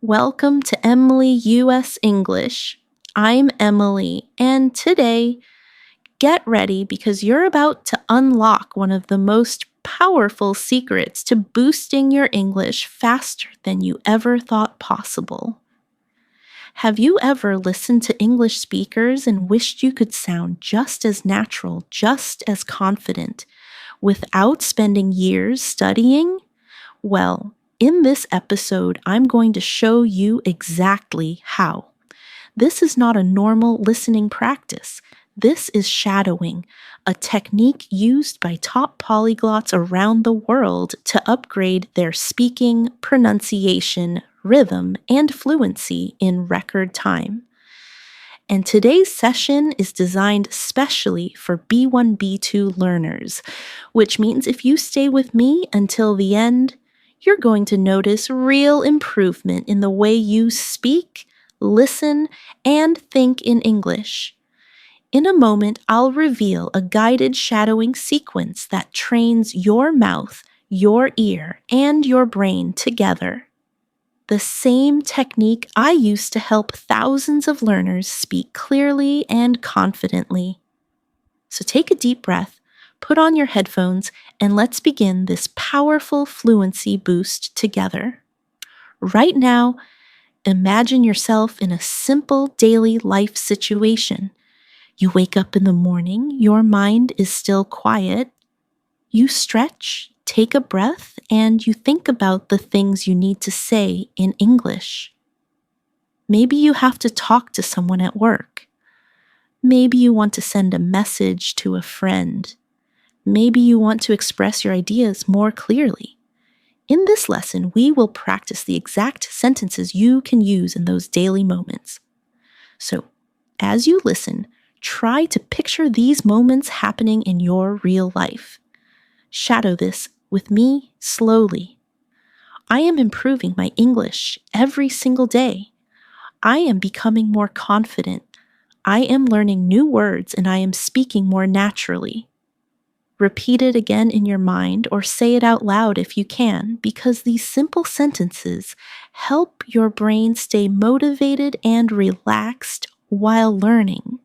Welcome to Emily US English. I'm Emily, and today, get ready because you're about to unlock one of the most powerful secrets to boosting your English faster than you ever thought possible. Have you ever listened to English speakers and wished you could sound just as natural, just as confident, without spending years studying? Well, in this episode, I'm going to show you exactly how. This is not a normal listening practice. This is shadowing, a technique used by top polyglots around the world to upgrade their speaking, pronunciation, rhythm, and fluency in record time. And today's session is designed specially for B1, B2 learners, which means if you stay with me until the end, you're going to notice real improvement in the way you speak, listen, and think in English. In a moment, I'll reveal a guided shadowing sequence that trains your mouth, your ear, and your brain together. The same technique I use to help thousands of learners speak clearly and confidently. So take a deep breath, put on your headphones, and let's begin this powerful fluency boost together. Right now, imagine yourself in a simple daily life situation. You wake up in the morning, your mind is still quiet. You stretch, take a breath, and you think about the things you need to say in English. Maybe you have to talk to someone at work. Maybe you want to send a message to a friend. Maybe you want to express your ideas more clearly. In this lesson, we will practice the exact sentences you can use in those daily moments. So, as you listen, try to picture these moments happening in your real life. Shadow this with me slowly. I am improving my English every single day. I am becoming more confident. I am learning new words and I am speaking more naturally. Repeat it again in your mind or say it out loud if you can, because these simple sentences help your brain stay motivated and relaxed while learning.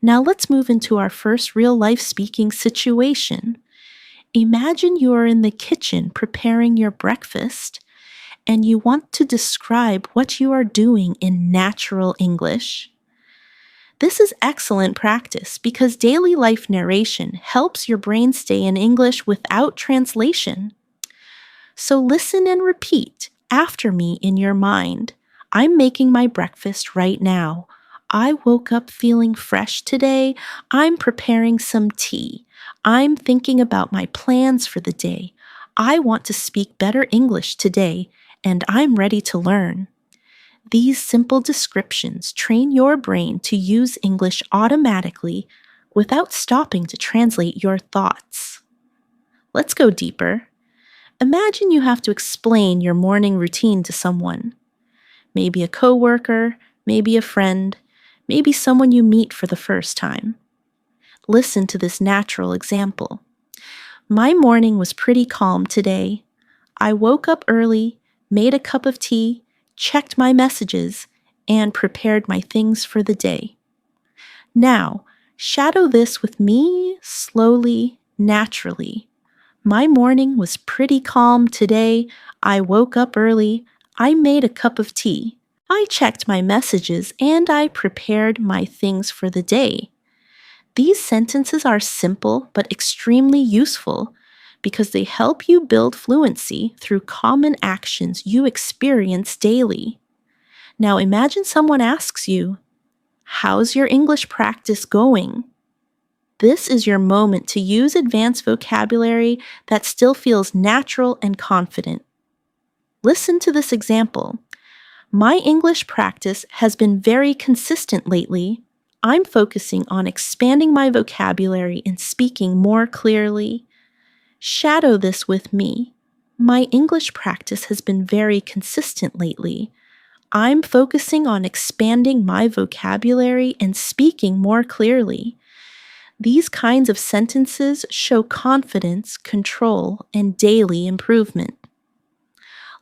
Now let's move into our first real-life speaking situation. Imagine you are in the kitchen preparing your breakfast, and you want to describe what you are doing in natural English. This is excellent practice because daily life narration helps your brain stay in English without translation. So listen and repeat after me in your mind. I'm making my breakfast right now. I woke up feeling fresh today. I'm preparing some tea. I'm thinking about my plans for the day. I want to speak better English today, and I'm ready to learn. These simple descriptions train your brain to use English automatically without stopping to translate your thoughts. Let's go deeper. Imagine you have to explain your morning routine to someone. Maybe a coworker, maybe a friend, maybe someone you meet for the first time. Listen to this natural example. My morning was pretty calm today. I woke up early, made a cup of tea, checked my messages, and prepared my things for the day. Now, shadow this with me slowly, naturally. My morning was pretty calm today. I woke up early. I made a cup of tea. I checked my messages, and I prepared my things for the day. These sentences are simple but extremely useful because they help you build fluency through common actions you experience daily. Now imagine someone asks you, "How's your English practice going?" This is your moment to use advanced vocabulary that still feels natural and confident. Listen to this example. My English practice has been very consistent lately. I'm focusing on expanding my vocabulary and speaking more clearly. Shadow this with me. My English practice has been very consistent lately. I'm focusing on expanding my vocabulary and speaking more clearly. These kinds of sentences show confidence, control, and daily improvement.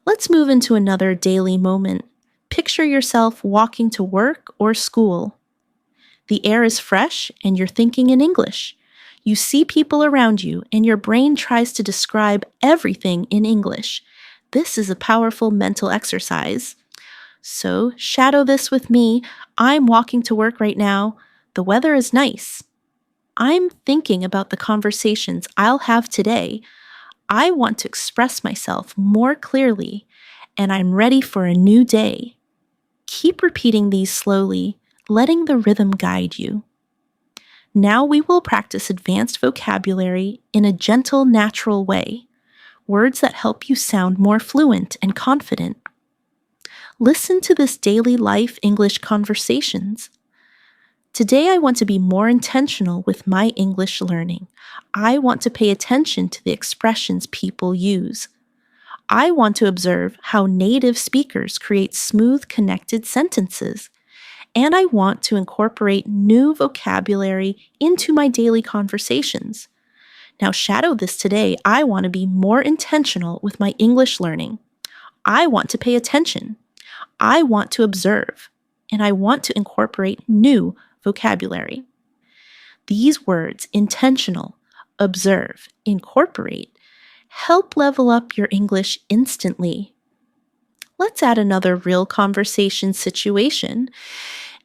Let's move into another daily moment. Picture yourself walking to work or school. The air is fresh and you're thinking in English. You see people around you and your brain tries to describe everything in English. This is a powerful mental exercise. So, shadow this with me. I'm walking to work right now. The weather is nice. I'm thinking about the conversations I'll have today. I want to express myself more clearly, and I'm ready for a new day. Keep repeating these slowly, letting the rhythm guide you. Now we will practice advanced vocabulary in a gentle, natural way, words that help you sound more fluent and confident. Listen to this daily life English conversations. Today I want to be more intentional with my English learning. I want to pay attention to the expressions people use. I want to observe how native speakers create smooth, connected sentences. And I want to incorporate new vocabulary into my daily conversations. Now, shadow this today. I want to be more intentional with my English learning. I want to pay attention. I want to observe. And I want to incorporate new vocabulary. These words, intentional, observe, incorporate, help level up your English instantly. Let's add another real conversation situation.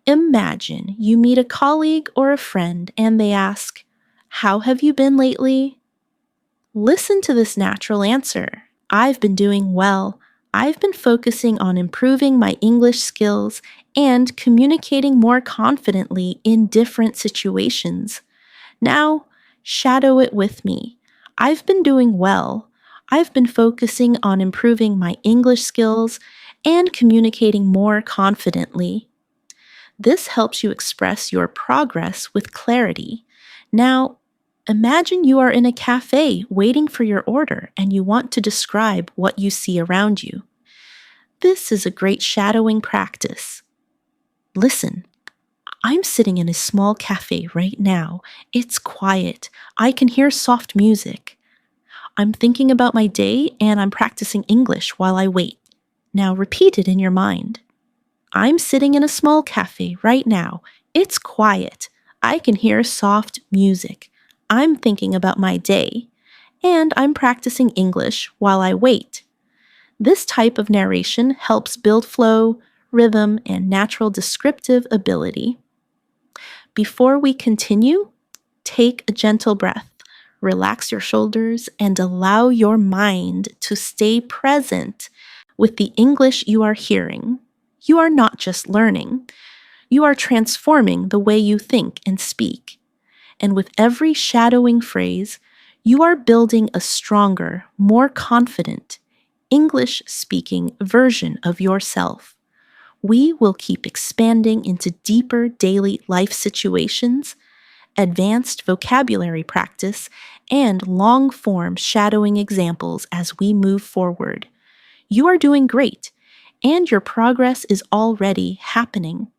Imagine you meet a colleague or a friend and they ask, "How have you been lately?" Listen to this natural answer. "I've been doing well. I've been focusing on improving my English skills and communicating more confidently in different situations." Now, shadow it with me. "I've been doing well. I've been focusing on improving my English skills and communicating more confidently." This helps you express your progress with clarity. Now, imagine you are in a cafe waiting for your order and you want to describe what you see around you. This is a great shadowing practice. Listen. I'm sitting in a small cafe right now. It's quiet. I can hear soft music. I'm thinking about my day and I'm practicing English while I wait. Now repeat it in your mind. I'm sitting in a small cafe right now. It's quiet. I can hear soft music. I'm thinking about my day. And I'm practicing English while I wait. This type of narration helps build flow, rhythm, and natural descriptive ability. Before we continue, take a gentle breath, relax your shoulders, and allow your mind to stay present with the English you are hearing. You are not just learning, you are transforming the way you think and speak. And with every shadowing phrase, you are building a stronger, more confident, English-speaking version of yourself. We will keep expanding into deeper daily life situations, advanced vocabulary practice, and long-form shadowing examples as we move forward. You are doing great, and your progress is already happening.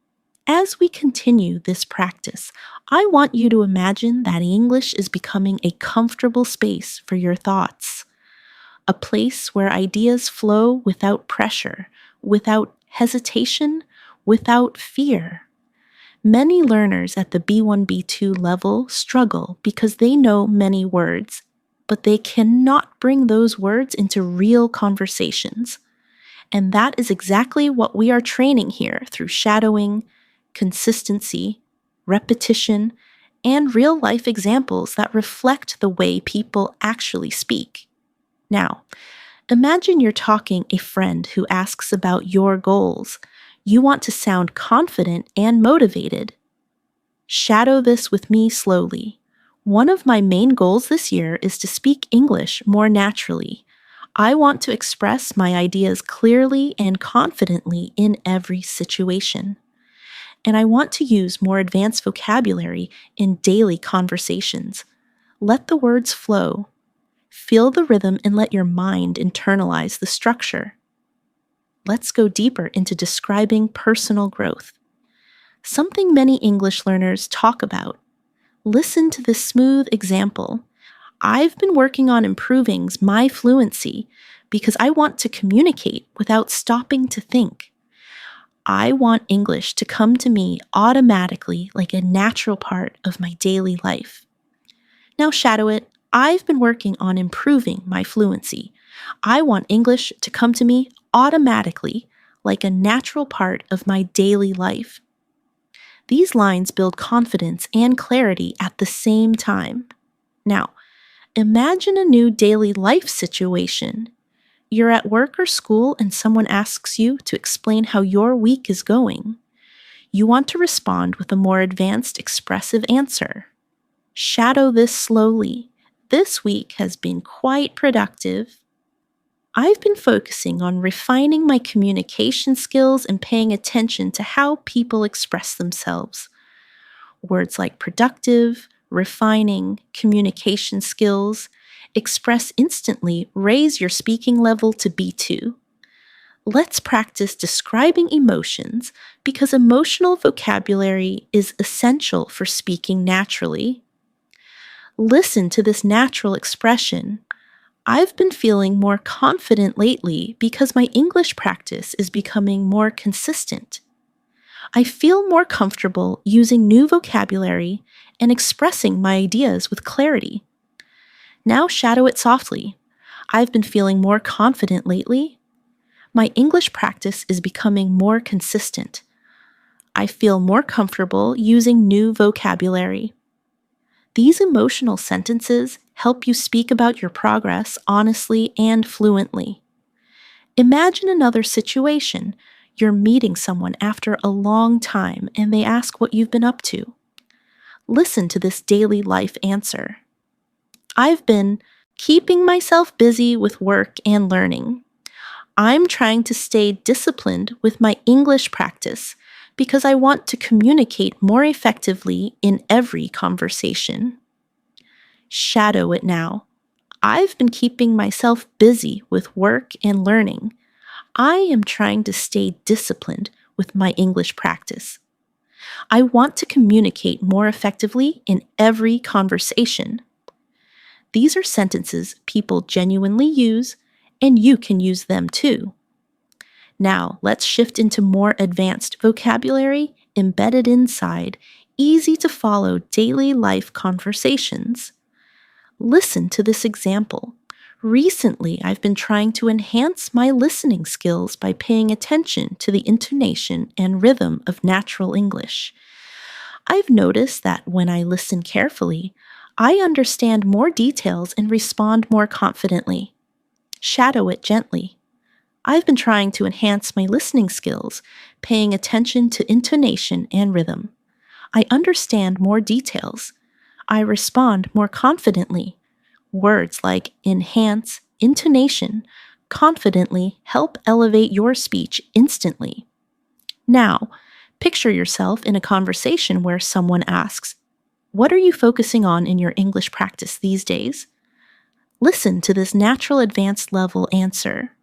As we continue this practice, I want you to imagine that English is becoming a comfortable space for your thoughts, a place where ideas flow without pressure, without hesitation, without fear. Many learners at the B1, B2 level struggle because they know many words, but they cannot bring those words into real conversations. And that is exactly what we are training here through shadowing, consistency, repetition, and real-life examples that reflect the way people actually speak. Now, imagine you're talking a friend who asks about your goals. You want to sound confident and motivated. Shadow this with me slowly. One of my main goals this year is to speak English more naturally. I want to express my ideas clearly and confidently in every situation. And I want to use more advanced vocabulary in daily conversations. Let the words flow. Feel the rhythm and let your mind internalize the structure. Let's go deeper into describing personal growth. Something many English learners talk about. Listen to this smooth example. I've been working on improving my fluency because I want to communicate without stopping to think. I want English to come to me automatically like a natural part of my daily life. Now shadow it. I've been working on improving my fluency. I want English to come to me automatically like a natural part of my daily life. These lines build confidence and clarity at the same time. Now, imagine a new daily life situation. You're at work or school and someone asks you to explain how your week is going. You want to respond with a more advanced expressive answer. Shadow this slowly. This week has been quite productive. I've been focusing on refining my communication skills and paying attention to how people express themselves. Words like productive, refining, communication skills, express instantly raise your speaking level to B2. Let's practice describing emotions because emotional vocabulary is essential for speaking naturally. Listen to this natural expression. I've been feeling more confident lately because my English practice is becoming more consistent. I feel more comfortable using new vocabulary and expressing my ideas with clarity. Now shadow it softly. I've been feeling more confident lately. My English practice is becoming more consistent. I feel more comfortable using new vocabulary. These emotional sentences help you speak about your progress honestly and fluently. Imagine another situation. You're meeting someone after a long time and they ask what you've been up to. Listen to this daily life answer. I've been keeping myself busy with work and learning. I'm trying to stay disciplined with my English practice because I want to communicate more effectively in every conversation. Shadow it now. I've been keeping myself busy with work and learning. I am trying to stay disciplined with my English practice. I want to communicate more effectively in every conversation. These are sentences people genuinely use, and you can use them too. Now, let's shift into more advanced vocabulary embedded inside easy to follow daily life conversations. Listen to this example. Recently, I've been trying to enhance my listening skills by paying attention to the intonation and rhythm of natural English. I've noticed that when I listen carefully, I understand more details and respond more confidently. Shadow it gently. I've been trying to enhance my listening skills, paying attention to intonation and rhythm. I understand more details. I respond more confidently. Words like enhance, intonation, confidently help elevate your speech instantly. Now, picture yourself in a conversation where someone asks, "What are you focusing on in your English practice these days?" Listen to this natural advanced level answer.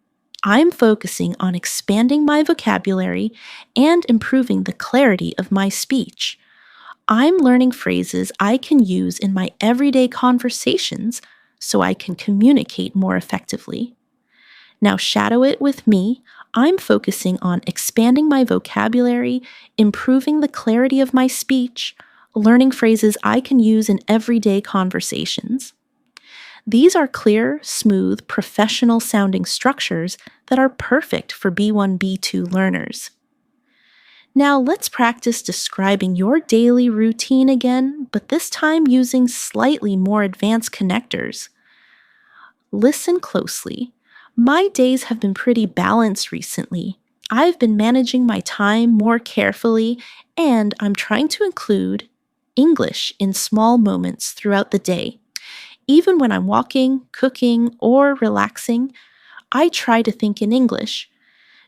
I'm focusing on expanding my vocabulary and improving the clarity of my speech. I'm learning phrases I can use in my everyday conversations so I can communicate more effectively. Now shadow it with me. I'm focusing on expanding my vocabulary, improving the clarity of my speech, learning phrases I can use in everyday conversations. These are clear, smooth, professional sounding structures that are perfect for B1, B2 learners. Now let's practice describing your daily routine again, but this time using slightly more advanced connectors. Listen closely. My days have been pretty balanced recently. I've been managing my time more carefully, and I'm trying to include English in small moments throughout the day. Even when I'm walking, cooking, or relaxing, I try to think in English.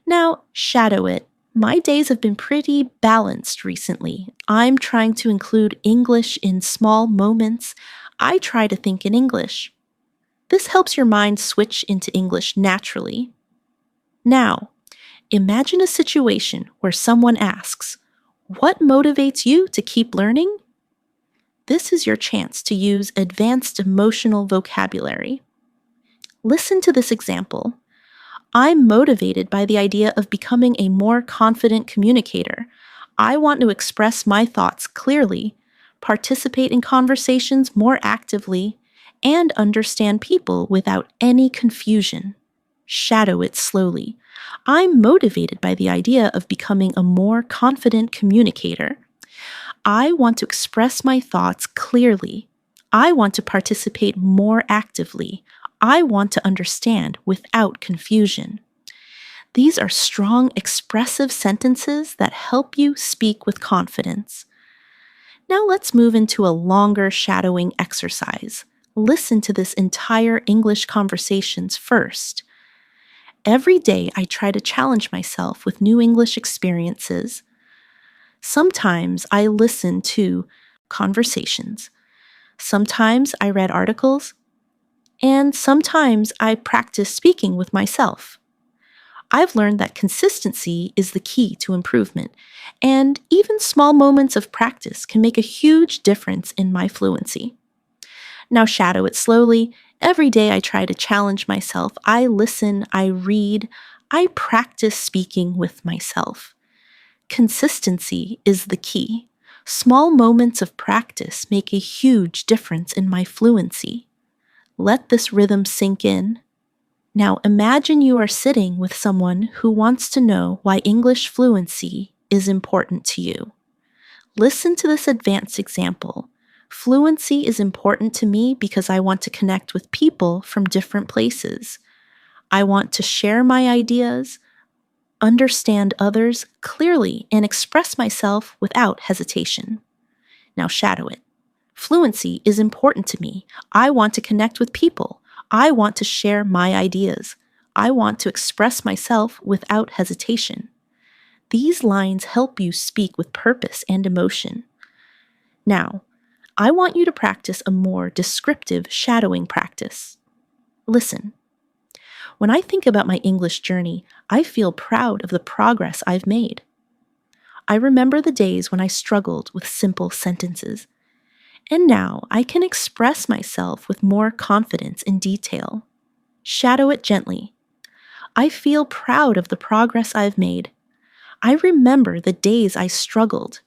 Now, shadow it. My days have been pretty balanced recently. I'm trying to include English in small moments. I try to think in English. This helps your mind switch into English naturally. Now, imagine a situation where someone asks, "What motivates you to keep learning?" This is your chance to use advanced emotional vocabulary. Listen to this example. I'm motivated by the idea of becoming a more confident communicator. I want to express my thoughts clearly, participate in conversations more actively, and understand people without any confusion. Shadow it slowly. I'm motivated by the idea of becoming a more confident communicator. I want to express my thoughts clearly. I want to participate more actively. I want to understand without confusion. These are strong, expressive sentences that help you speak with confidence. Now let's move into a longer shadowing exercise. Listen to this entire English conversations first. Every day I try to challenge myself with new English experiences. Sometimes I listen to conversations. Sometimes I read articles. And sometimes I practice speaking with myself. I've learned that consistency is the key to improvement, and even small moments of practice can make a huge difference in my fluency. Now shadow it slowly. Every day I try to challenge myself. I listen, I read, I practice speaking with myself. Consistency is the key. Small moments of practice make a huge difference in my fluency. Let this rhythm sink in. Now imagine you are sitting with someone who wants to know why English fluency is important to you. Listen to this advanced example. Fluency is important to me because I want to connect with people from different places. I want to share my ideas, understand others clearly, and express myself without hesitation. Now shadow it. Fluency is important to me. I want to connect with people. I want to share my ideas. I want to express myself without hesitation. These lines help you speak with purpose and emotion. Now, I want you to practice a more descriptive shadowing practice. Listen. When I think about my English journey, I feel proud of the progress I've made. I remember the days when I struggled with simple sentences. And now I can express myself with more confidence and detail. Shadow it gently. I feel proud of the progress I've made. I remember the days I struggled.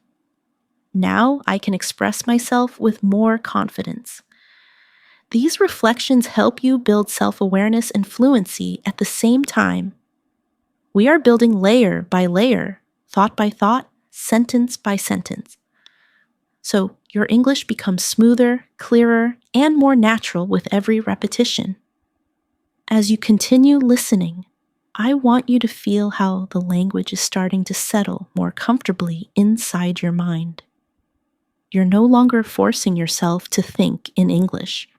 Now I can express myself with more confidence. These reflections help you build self-awareness and fluency at the same time. We are building layer by layer, thought by thought, sentence by sentence. So your English becomes smoother, clearer, and more natural with every repetition. As you continue listening, I want you to feel how the language is starting to settle more comfortably inside your mind. You're no longer forcing yourself to think in English.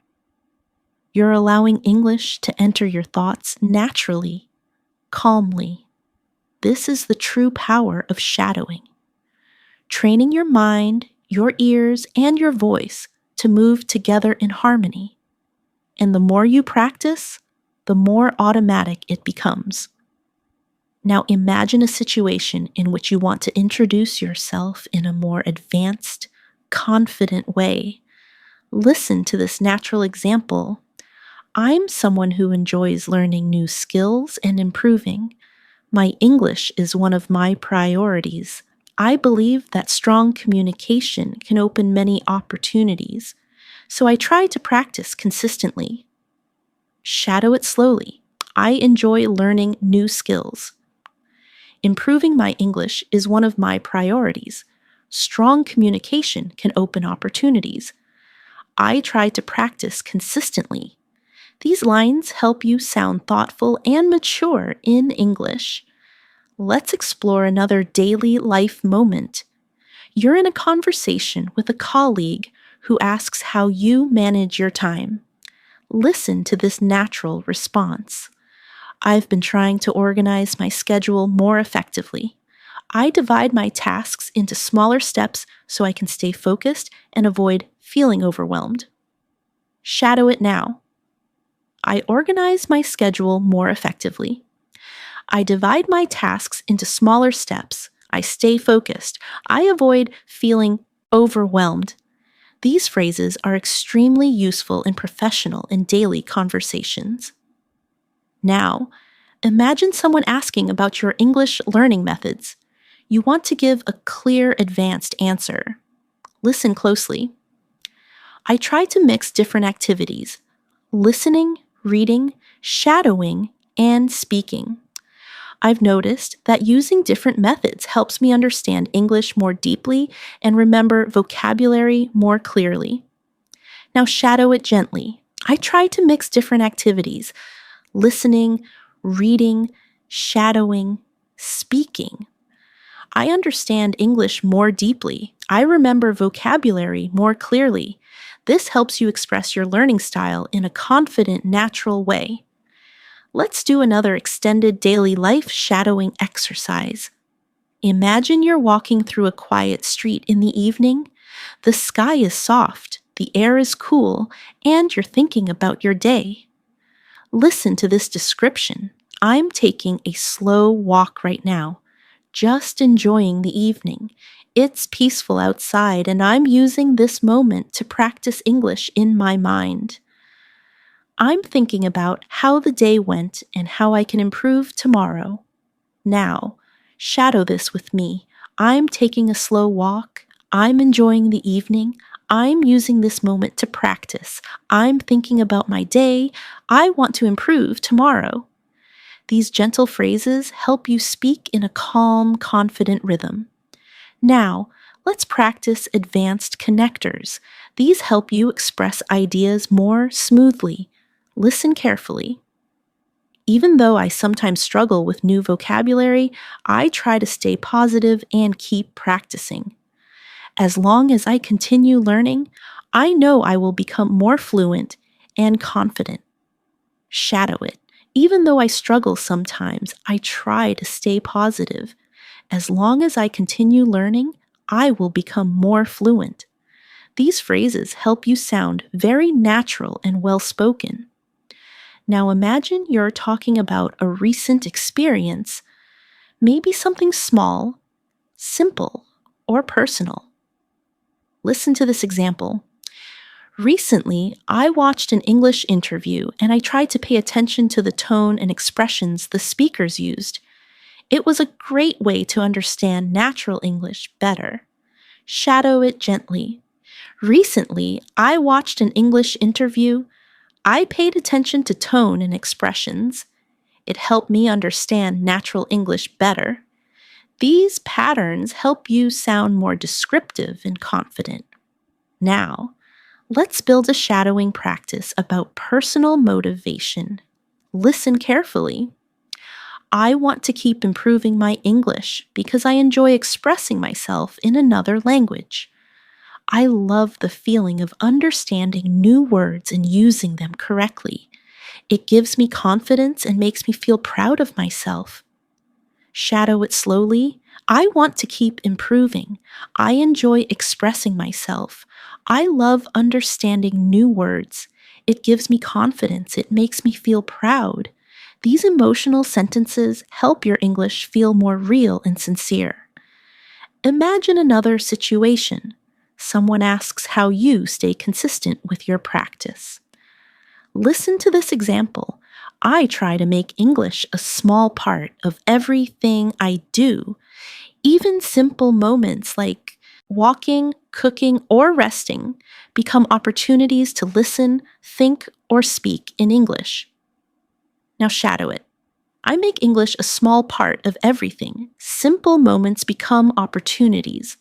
You're allowing English to enter your thoughts naturally, calmly. This is the true power of shadowing. Training your mind, your ears, and your voice to move together in harmony. And the more you practice, the more automatic it becomes. Now imagine a situation in which you want to introduce yourself in a more advanced, confident way. Listen to this natural example. I'm someone who enjoys learning new skills and improving. My English is one of my priorities. I believe that strong communication can open many opportunities, so I try to practice consistently. Shadow it slowly. I enjoy learning new skills. Improving my English is one of my priorities. Strong communication can open opportunities. I try to practice consistently. These lines help you sound thoughtful and mature in English. Let's explore another daily life moment. You're in a conversation with a colleague who asks how you manage your time. Listen to this natural response. I've been trying to organize my schedule more effectively. I divide my tasks into smaller steps so I can stay focused and avoid feeling overwhelmed. Shadow it now. I organize my schedule more effectively. I divide my tasks into smaller steps. I stay focused. I avoid feeling overwhelmed. These phrases are extremely useful in professional and daily conversations. Now, Imagine someone asking about your English learning methods. You want to give a clear, advanced answer. Listen closely. I try to mix different activities: listening, reading, shadowing, and speaking. I've noticed that using different methods helps me understand English more deeply and remember vocabulary more clearly. Now, shadow it gently. I try to mix different activities: listening, reading, shadowing, speaking. I understand English more deeply. I remember vocabulary more clearly. This helps you express your learning style in a confident, natural way. Let's do another extended daily life shadowing exercise. Imagine you're walking through a quiet street in the evening. The sky is soft, the air is cool, and you're thinking about your day. Listen to this description. I'm taking a slow walk right now, just enjoying the evening. It's peaceful outside, and I'm using this moment to practice English in my mind. I'm thinking about how the day went and how I can improve tomorrow. Now, shadow this with me. I'm taking a slow walk. I'm enjoying the evening. I'm using this moment to practice. I'm thinking about my day. I want to improve tomorrow. These gentle phrases help you speak in a calm, confident rhythm. Now, let's practice advanced connectors. These help you express ideas more smoothly. Listen carefully. Even though I sometimes struggle with new vocabulary, I try to stay positive and keep practicing. As long as I continue learning, I know I will become more fluent and confident. Shadow it. Even though I struggle sometimes, I try to stay positive. As long as I continue learning, I will become more fluent. These phrases help you sound very natural and well-spoken. Now imagine you're talking about a recent experience, maybe something small, simple, or personal. Listen to this example. Recently, I watched an English interview and I tried to pay attention to the tone and expressions the speakers used. It was a great way to understand natural English better. Shadow it gently. Recently, I watched an English interview. I paid attention to tone and expressions. It helped me understand natural English better. These patterns help you sound more descriptive and confident. Now, let's build a shadowing practice about personal motivation. Listen carefully. I want to keep improving my English because I enjoy expressing myself in another language. I love the feeling of understanding new words and using them correctly. It gives me confidence and makes me feel proud of myself. Shadow it slowly. I want to keep improving. I enjoy expressing myself. I love understanding new words. It gives me confidence. It makes me feel proud. These emotional sentences help your English feel more real and sincere. Imagine another situation. Someone asks how you stay consistent with your practice. Listen to this example. I try to make English a small part of everything I do. Even simple moments like walking, cooking, or resting become opportunities to listen, think, or speak in English. Now shadow it. I make English a small part of everything. Simple moments become opportunities.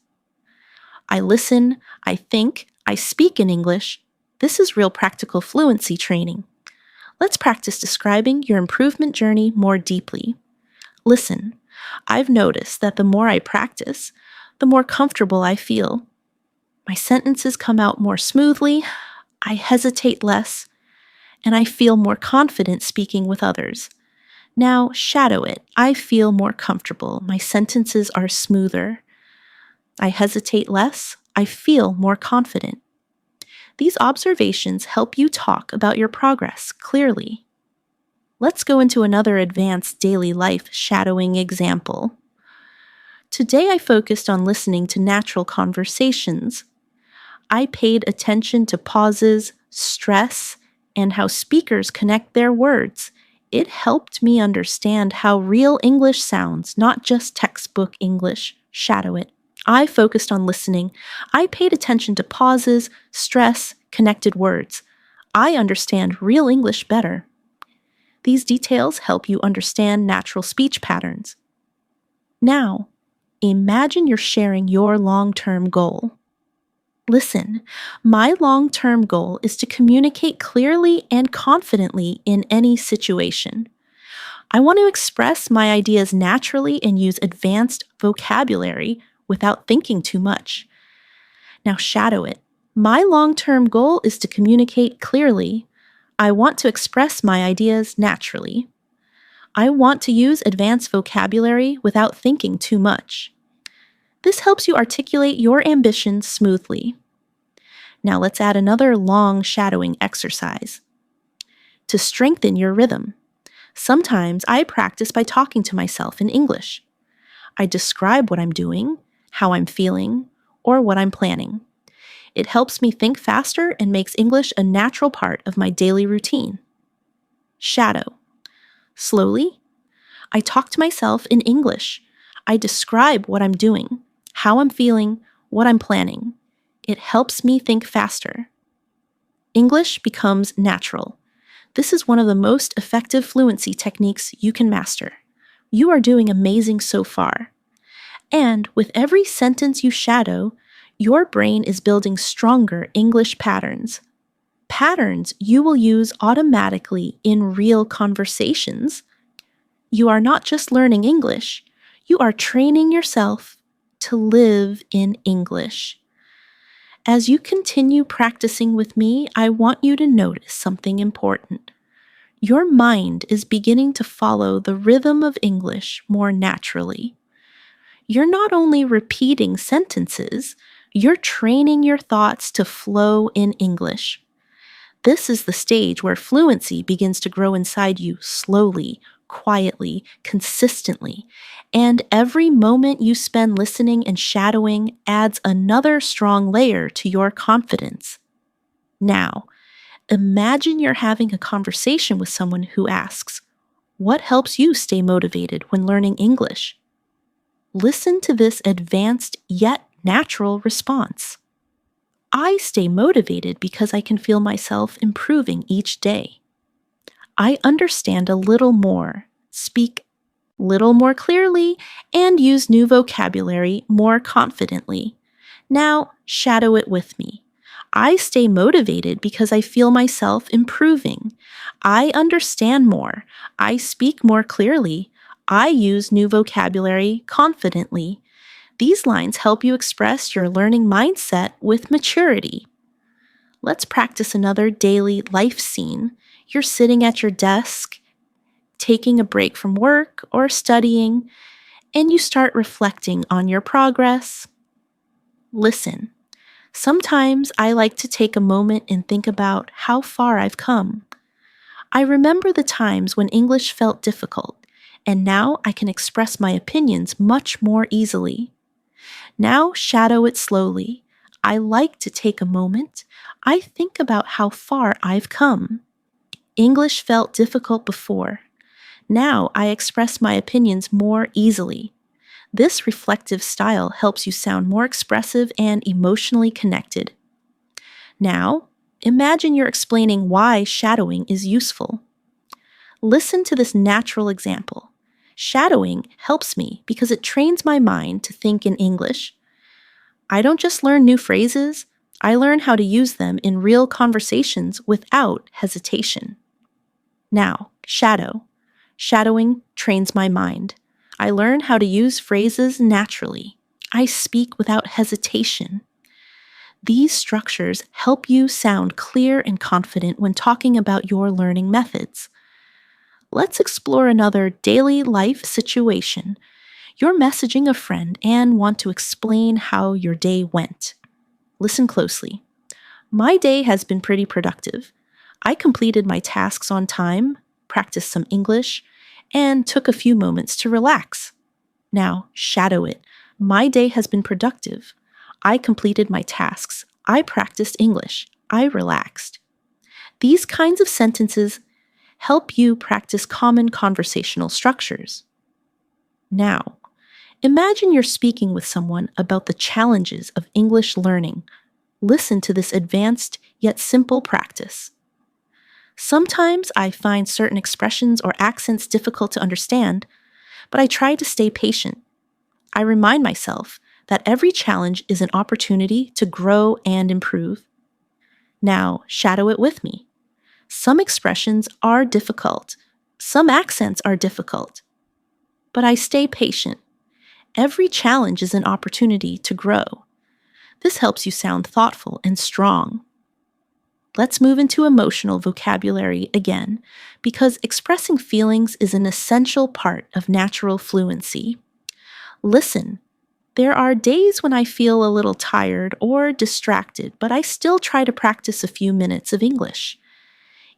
I listen, I think, I speak in English. This is real practical fluency training. Let's practice describing your improvement journey more deeply. Listen, I've noticed that the more I practice, the more comfortable I feel. My sentences come out more smoothly, I hesitate less, and I feel more confident speaking with others. Now, shadow it. I feel more comfortable. My sentences are smoother. I hesitate less. I feel more confident. These observations help you talk about your progress clearly. Let's go into another advanced daily life shadowing example. Today I focused on listening to natural conversations. I paid attention to pauses, stress, and how speakers connect their words. It helped me understand how real English sounds, not just textbook English. Shadow it. I focused on listening. I paid attention to pauses, stress, connected words. I understand real English better. These details help you understand natural speech patterns. Now, imagine you're sharing your long-term goal. Listen, my long-term goal is to communicate clearly and confidently in any situation. I want to express my ideas naturally and use advanced vocabulary without thinking too much. Now shadow it. My long-term goal is to communicate clearly. I want to express my ideas naturally. I want to use advanced vocabulary without thinking too much. This helps you articulate your ambitions smoothly. Now let's add another long shadowing exercise. To strengthen your rhythm, sometimes I practice by talking to myself in English. I describe what I'm doing, how I'm feeling, or what I'm planning. It helps me think faster and makes English a natural part of my daily routine. Shadow. Slowly, I talk to myself in English. I describe what I'm doing, how I'm feeling, what I'm planning. It helps me think faster. English becomes natural. This is one of the most effective fluency techniques you can master. You are doing amazing so far. And with every sentence you shadow, your brain is building stronger English patterns. Patterns you will use automatically in real conversations. You are not just learning English, you are training yourself to live in English. As you continue practicing with me, I want you to notice something important. Your mind is beginning to follow the rhythm of English more naturally. You're not only repeating sentences, you're training your thoughts to flow in English. This is the stage where fluency begins to grow inside you slowly, quietly, consistently, and every moment you spend listening and shadowing adds another strong layer to your confidence. Now, imagine you're having a conversation with someone who asks, "What helps you stay motivated when learning English?" Listen to this advanced yet natural response. I stay motivated because I can feel myself improving each day. I understand a little more, speak little more clearly, and use new vocabulary more confidently. Now, shadow it with me. I stay motivated because I feel myself improving. I understand more. I speak more clearly. I use new vocabulary confidently. These lines help you express your learning mindset with maturity. Let's practice another daily life scene. You're sitting at your desk, taking a break from work or studying, and you start reflecting on your progress. Listen. Sometimes I like to take a moment and think about how far I've come. I remember the times when English felt difficult, and now I can express my opinions much more easily. Now shadow it slowly. I like to take a moment. I think about how far I've come. English felt difficult before. Now I express my opinions more easily. This reflective style helps you sound more expressive and emotionally connected. Now, imagine you're explaining why shadowing is useful. Listen to this natural example. Shadowing helps me because it trains my mind to think in English. I don't just learn new phrases, I learn how to use them in real conversations without hesitation. Now, shadow. Shadowing trains my mind. I learn how to use phrases naturally. I speak without hesitation. These structures help you sound clear and confident when talking about your learning methods. Let's explore another daily life situation. You're messaging a friend and want to explain how your day went. Listen closely. My day has been pretty productive. I completed my tasks on time, practiced some English, and took a few moments to relax. Now, shadow it. My day has been productive. I completed my tasks. I practiced English. I relaxed. These kinds of sentences help you practice common conversational structures. Now, imagine you're speaking with someone about the challenges of English learning. Listen to this advanced yet simple practice. Sometimes I find certain expressions or accents difficult to understand, but I try to stay patient. I remind myself that every challenge is an opportunity to grow and improve. Now, shadow it with me. Some expressions are difficult. Some accents are difficult. But I stay patient. Every challenge is an opportunity to grow. This helps you sound thoughtful and strong. Let's move into emotional vocabulary again, because expressing feelings is an essential part of natural fluency. Listen. There are days when I feel a little tired or distracted, but I still try to practice a few minutes of English.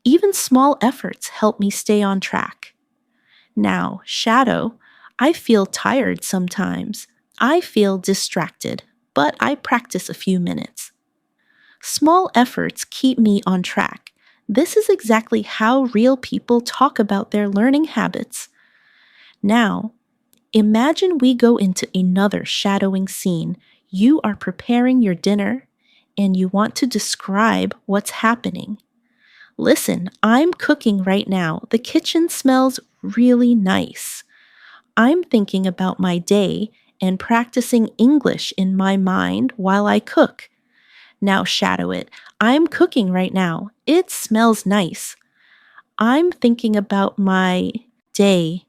Even small efforts help me stay on track. Now, shadow, I feel tired sometimes. I feel distracted, but I practice a few minutes. Small efforts keep me on track. This is exactly how real people talk about their learning habits. Now, imagine we go into another shadowing scene. You are preparing your dinner, and you want to describe what's happening. Listen, I'm cooking right now. The kitchen smells really nice. I'm thinking about my day and practicing English in my mind while I cook. Now shadow it. I'm cooking right now. It smells nice. I'm thinking about my day.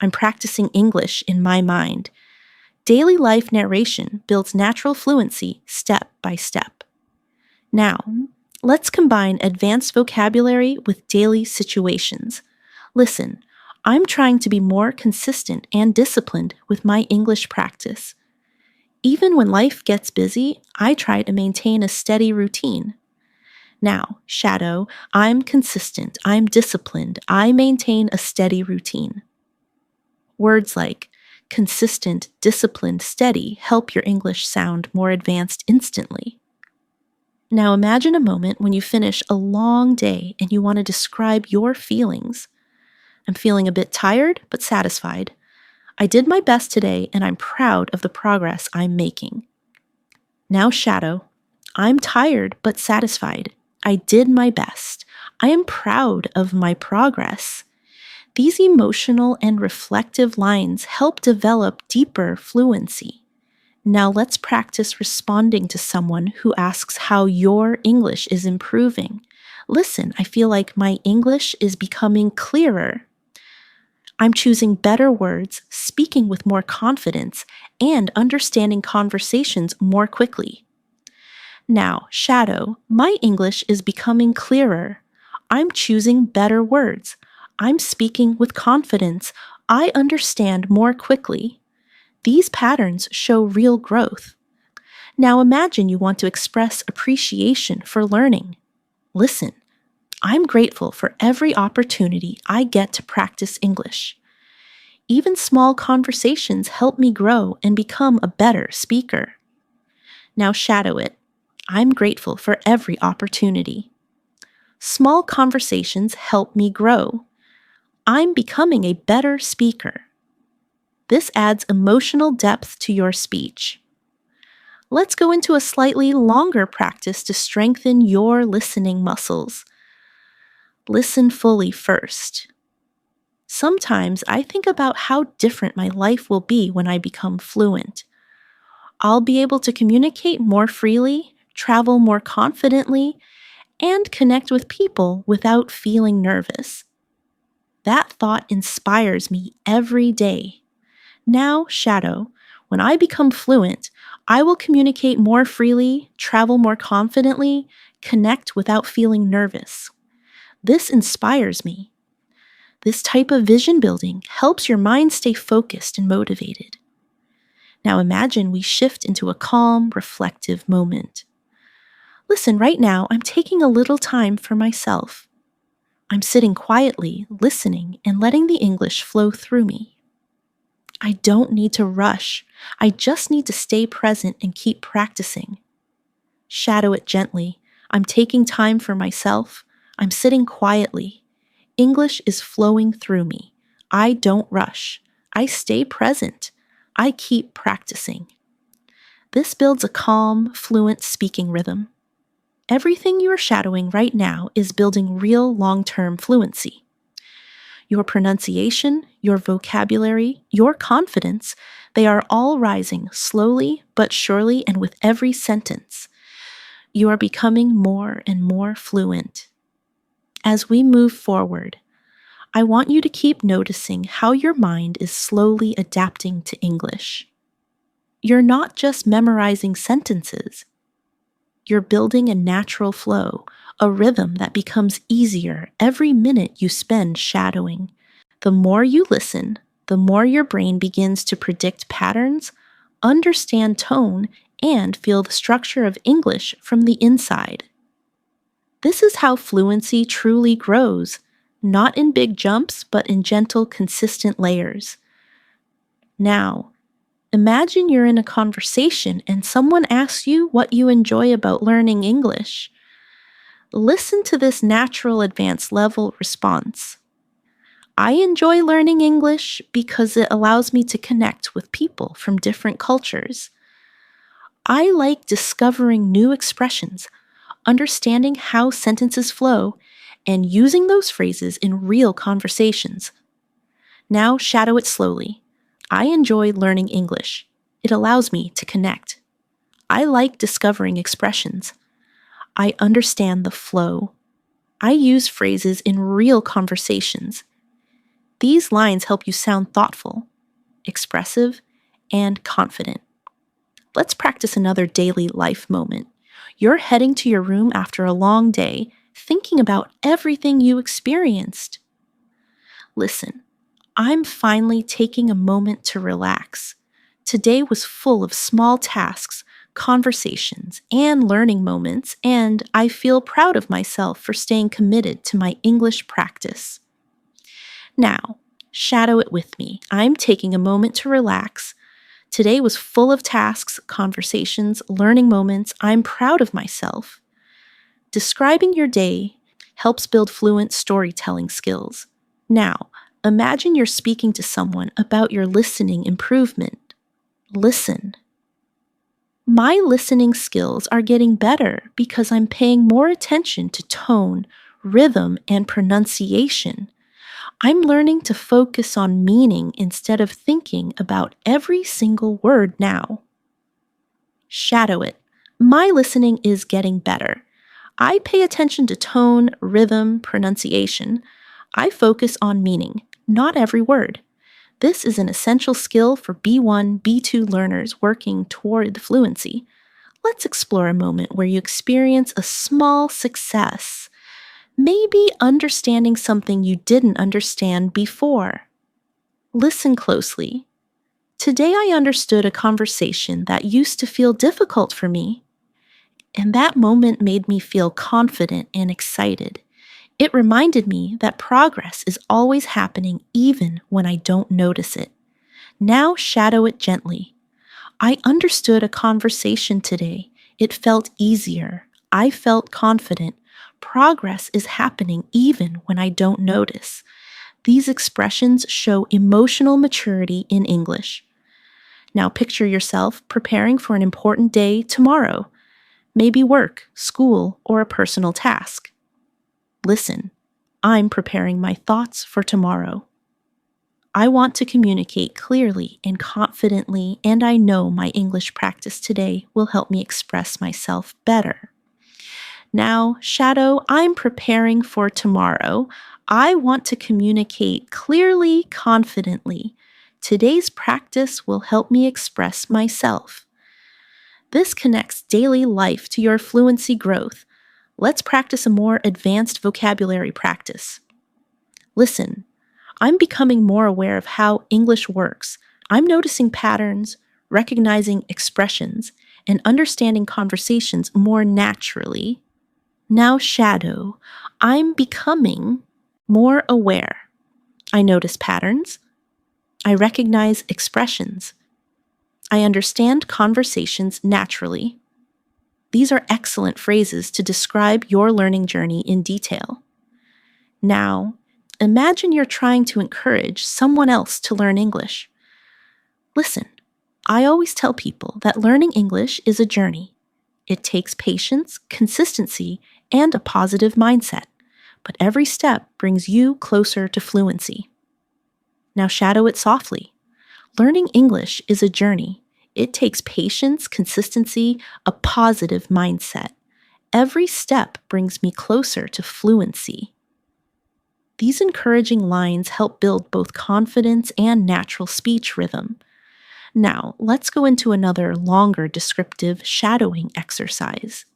I'm practicing English in my mind. Daily life narration builds natural fluency step by step. Now, let's combine advanced vocabulary with daily situations. Listen, I'm trying to be more consistent and disciplined with my English practice. Even when life gets busy, I try to maintain a steady routine. Now, shadow, I'm consistent, I'm disciplined, I maintain a steady routine. Words like consistent, disciplined, steady help your English sound more advanced instantly. Now imagine a moment when you finish a long day and you want to describe your feelings. I'm feeling a bit tired, but satisfied. I did my best today and I'm proud of the progress I'm making. Now shadow, I'm tired, but satisfied. I did my best. I am proud of my progress. These emotional and reflective lines help develop deeper fluency. Now let's practice responding to someone who asks how your English is improving. Listen, I feel like my English is becoming clearer. I'm choosing better words, speaking with more confidence, and understanding conversations more quickly. Now, shadow, my English is becoming clearer. I'm choosing better words. I'm speaking with confidence. I understand more quickly. These patterns show real growth. Now imagine you want to express appreciation for learning. Listen, I'm grateful for every opportunity I get to practice English. Even small conversations help me grow and become a better speaker. Now shadow it. I'm grateful for every opportunity. Small conversations help me grow. I'm becoming a better speaker. This adds emotional depth to your speech. Let's go into a slightly longer practice to strengthen your listening muscles. Listen fully first. Sometimes I think about how different my life will be when I become fluent. I'll be able to communicate more freely, travel more confidently, and connect with people without feeling nervous. That thought inspires me every day. Now, shadow, when I become fluent, I will communicate more freely, travel more confidently, connect without feeling nervous. This inspires me. This type of vision building helps your mind stay focused and motivated. Now imagine we shift into a calm, reflective moment. Listen, right now, I'm taking a little time for myself. I'm sitting quietly, listening, and letting the English flow through me. I don't need to rush. I just need to stay present and keep practicing. Shadow it gently. I'm taking time for myself. I'm sitting quietly. English is flowing through me. I don't rush. I stay present. I keep practicing. This builds a calm, fluent speaking rhythm. Everything you are shadowing right now is building real long-term fluency. Your pronunciation, your vocabulary, your confidence, they are all rising slowly but surely and with every sentence. You are becoming more and more fluent. As we move forward, I want you to keep noticing how your mind is slowly adapting to English. You're not just memorizing sentences. You're building a natural flow, a rhythm that becomes easier every minute you spend shadowing. The more you listen, the more your brain begins to predict patterns, understand tone, and feel the structure of English from the inside. This is how fluency truly grows, not in big jumps, but in gentle, consistent layers. Now, imagine you're in a conversation and someone asks you what you enjoy about learning English. Listen to this natural advanced level response. I enjoy learning English because it allows me to connect with people from different cultures. I like discovering new expressions, understanding how sentences flow, and using those phrases in real conversations. Now shadow it slowly. I enjoy learning English. It allows me to connect. I like discovering expressions. I understand the flow. I use phrases in real conversations. These lines help you sound thoughtful, expressive, and confident. Let's practice another daily life moment. You're heading to your room after a long day, thinking about everything you experienced. Listen, I'm finally taking a moment to relax. Today was full of small tasks, conversations, and learning moments, and I feel proud of myself for staying committed to my English practice. Now, shadow it with me. I'm taking a moment to relax. Today was full of tasks, conversations, learning moments. I'm proud of myself. Describing your day helps build fluent storytelling skills. Now, imagine you're speaking to someone about your listening improvement. Listen. My listening skills are getting better because I'm paying more attention to tone, rhythm, and pronunciation. I'm learning to focus on meaning instead of thinking about every single word now. Shadow it. My listening is getting better. I pay attention to tone, rhythm, pronunciation. I focus on meaning, not every word. This is an essential skill for B1, B2 learners working toward fluency. Let's explore a moment where you experience a small success. Maybe understanding something you didn't understand before. Listen closely. Today I understood a conversation that used to feel difficult for me, and that moment made me feel confident and excited. It reminded me that progress is always happening even when I don't notice it. Now shadow it gently. I understood a conversation today. It felt easier. I felt confident. Progress is happening even when I don't notice. These expressions show emotional maturity in English. Now picture yourself preparing for an important day tomorrow, maybe work, school, or a personal task. Listen, I'm preparing my thoughts for tomorrow. I want to communicate clearly and confidently, and I know my English practice today will help me express myself better. Now, shadow, I'm preparing for tomorrow. I want to communicate clearly, confidently. Today's practice will help me express myself. This connects daily life to your fluency growth. Let's practice a more advanced vocabulary practice. Listen, I'm becoming more aware of how English works. I'm noticing patterns, recognizing expressions, and understanding conversations more naturally. Now shadow, I'm becoming more aware. I notice patterns. I recognize expressions. I understand conversations naturally. These are excellent phrases to describe your learning journey in detail. Now, Imagine you're trying to encourage someone else to learn English. Listen, I always tell people that learning English is a journey. It takes patience, consistency, and a positive mindset, but every step brings you closer to fluency. Now shadow it softly. Learning English is a journey. It takes patience, consistency, a positive mindset. Every step brings me closer to fluency. These encouraging lines help build both confidence and natural speech rhythm. Now, let's go into another longer descriptive shadowing exercise.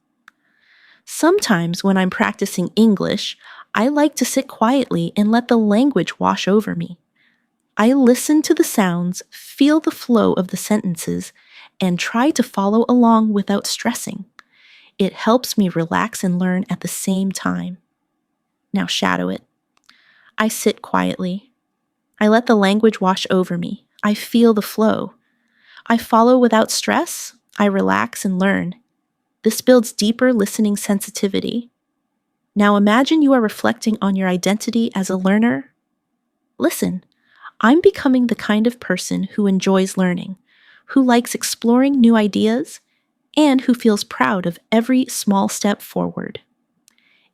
Sometimes when I'm practicing English, I like to sit quietly and let the language wash over me. I listen to the sounds, feel the flow of the sentences, and try to follow along without stressing. It helps me relax and learn at the same time. Now shadow it. I sit quietly. I let the language wash over me. I feel the flow. I follow without stress. I relax and learn. This builds deeper listening sensitivity. Now imagine you are reflecting on your identity as a learner. Listen, I'm becoming the kind of person who enjoys learning, who likes exploring new ideas, and who feels proud of every small step forward.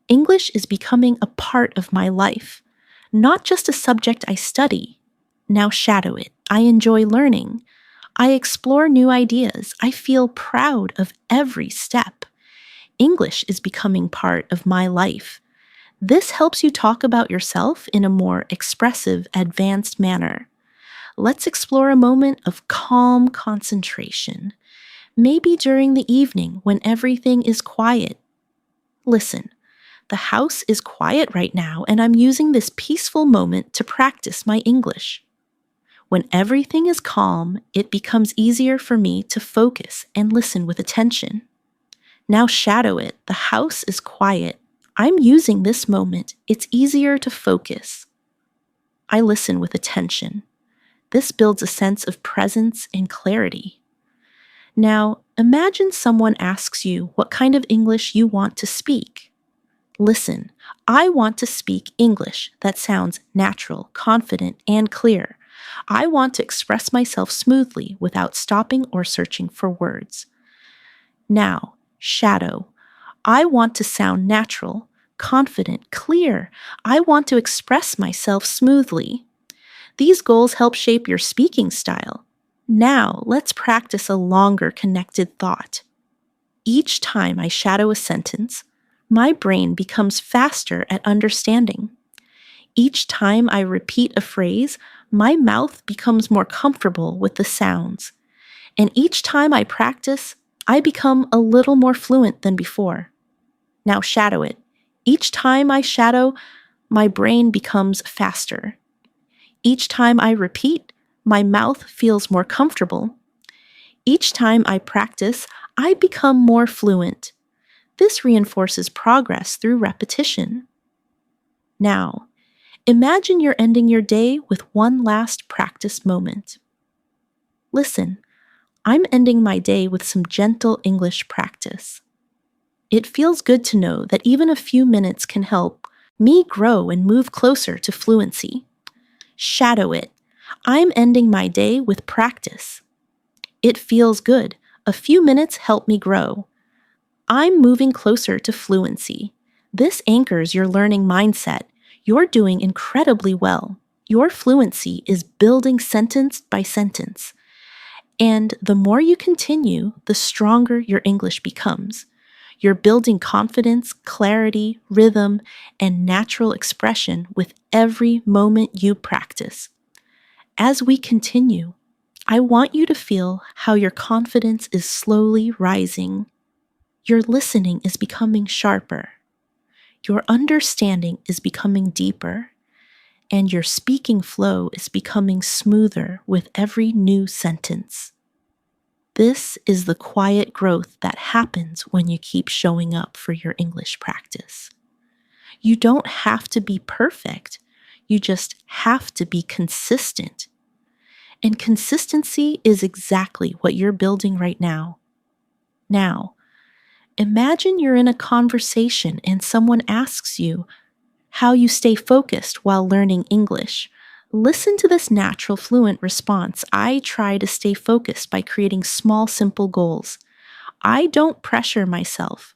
English is becoming a part of my life, not just a subject I study. Now shadow it. I enjoy learning. I explore new ideas. I feel proud of every step. English is becoming part of my life. This helps you talk about yourself in a more expressive, advanced manner. Let's explore a moment of calm concentration, maybe during the evening when everything is quiet. Listen, the house is quiet right now, and I'm using this peaceful moment to practice my English. When everything is calm, it becomes easier for me to focus and listen with attention. Now shadow it. The house is quiet. I'm using this moment. It's easier to focus. I listen with attention. This builds a sense of presence and clarity. Now, imagine someone asks you what kind of English you want to speak. Listen, I want to speak English that sounds natural, confident, and clear. I want to express myself smoothly without stopping or searching for words. Now, shadow. I want to sound natural, confident, clear. I want to express myself smoothly. These goals help shape your speaking style. Now, let's practice a longer connected thought. Each time I shadow a sentence, my brain becomes faster at understanding. Each time I repeat a phrase, my mouth becomes more comfortable with the sounds. And each time I practice, I become a little more fluent than before. Now shadow it. Each time I shadow, my brain becomes faster. Each time I repeat, my mouth feels more comfortable. Each time I practice, I become more fluent. This reinforces progress through repetition. Now, imagine you're ending your day with one last practice moment. Listen, I'm ending my day with some gentle English practice. It feels good to know that even a few minutes can help me grow and move closer to fluency. Shadow it. I'm ending my day with practice. It feels good. A few minutes help me grow. I'm moving closer to fluency. This anchors your learning mindset. You're doing incredibly well. Your fluency is building sentence by sentence. And the more you continue, the stronger your English becomes. You're building confidence, clarity, rhythm, and natural expression with every moment you practice. As we continue, I want you to feel how your confidence is slowly rising. Your listening is becoming sharper. Your understanding is becoming deeper. And your speaking flow is becoming smoother with every new sentence. This is the quiet growth that happens when you keep showing up for your English practice. You don't have to be perfect. You just have to be consistent. And consistency is exactly what you're building right now. Now, imagine you're in a conversation and someone asks you, how you stay focused while learning English. Listen to this natural, fluent response. I try to stay focused by creating small, simple goals. I don't pressure myself.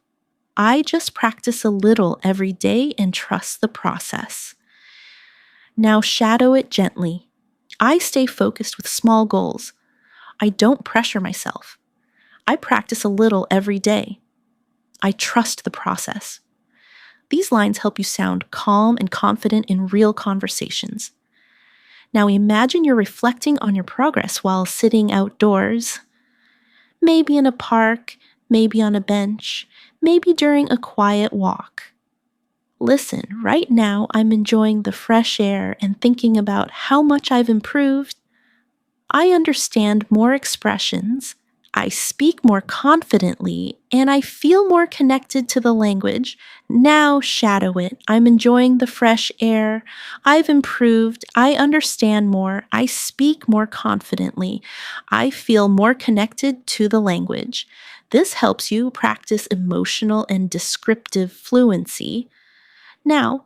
I just practice a little every day and trust the process. Now shadow it gently. I stay focused with small goals. I don't pressure myself. I practice a little every day. I trust the process. These lines help you sound calm and confident in real conversations. Now imagine you're reflecting on your progress while sitting outdoors, maybe in a park, maybe on a bench, maybe during a quiet walk. Listen, right now I'm enjoying the fresh air and thinking about how much I've improved. I understand more expressions, I speak more confidently, and I feel more connected to the language. Now shadow it. I'm enjoying the fresh air. I've improved. I understand more. I speak more confidently. I feel more connected to the language. This helps you practice emotional and descriptive fluency. Now,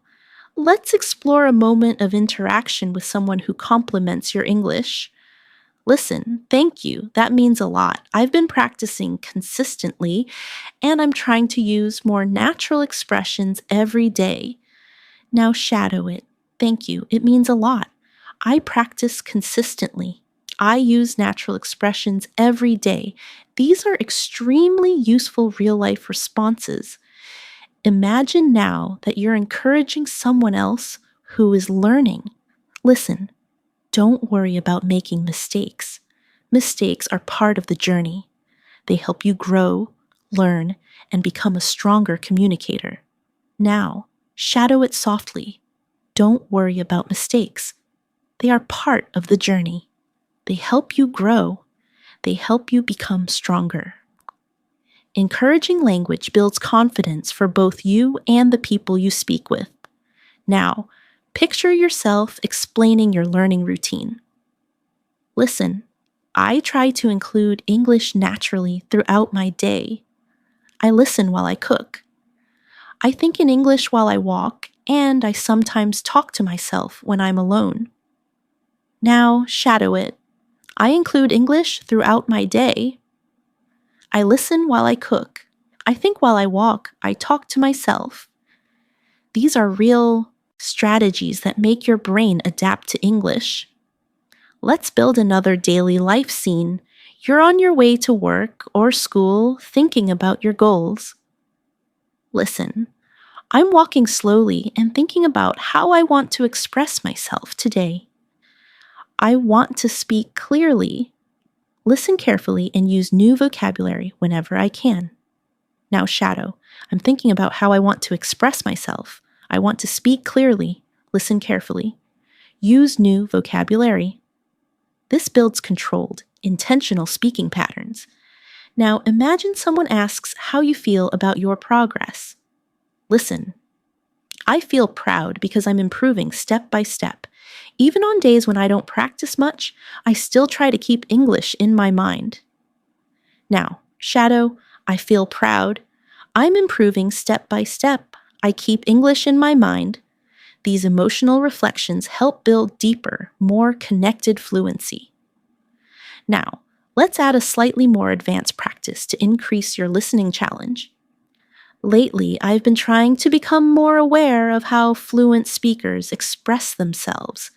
let's explore a moment of interaction with someone who compliments your English. Listen, thank you. That means a lot. I've been practicing consistently, and I'm trying to use more natural expressions every day. Now shadow it. Thank you. It means a lot. I practice consistently. I use natural expressions every day. These are extremely useful real-life responses. Imagine now that you're encouraging someone else who is learning. Listen, don't worry about making mistakes. Mistakes are part of the journey. They help you grow, learn, and become a stronger communicator. Now, shadow it softly. Don't worry about mistakes. They are part of the journey. They help you grow. They help you become stronger. Encouraging language builds confidence for both you and the people you speak with. Now, picture yourself explaining your learning routine. Listen, I try to include English naturally throughout my day. I listen while I cook. I think in English while I walk, and I sometimes talk to myself when I'm alone. Now, shadow it. I include English throughout my day. I listen while I cook. I think while I walk, I talk to myself. These are real strategies that make your brain adapt to English. Let's build another daily life scene. You're on your way to work or school, thinking about your goals. Listen, I'm walking slowly and thinking about how I want to express myself today. I want to speak clearly. Listen carefully and use new vocabulary whenever I can. Now shadow. I'm thinking about how I want to express myself. I want to speak clearly. Listen carefully. Use new vocabulary. This builds controlled, intentional speaking patterns. Now imagine someone asks how you feel about your progress. Listen. I feel proud because I'm improving step by step. Even on days when I don't practice much, I still try to keep English in my mind. Now, shadow, I feel proud. I'm improving step by step. I keep English in my mind. These emotional reflections help build deeper, more connected fluency. Now, let's add a slightly more advanced practice to increase your listening challenge. Lately, I've been trying to become more aware of how fluent speakers express themselves.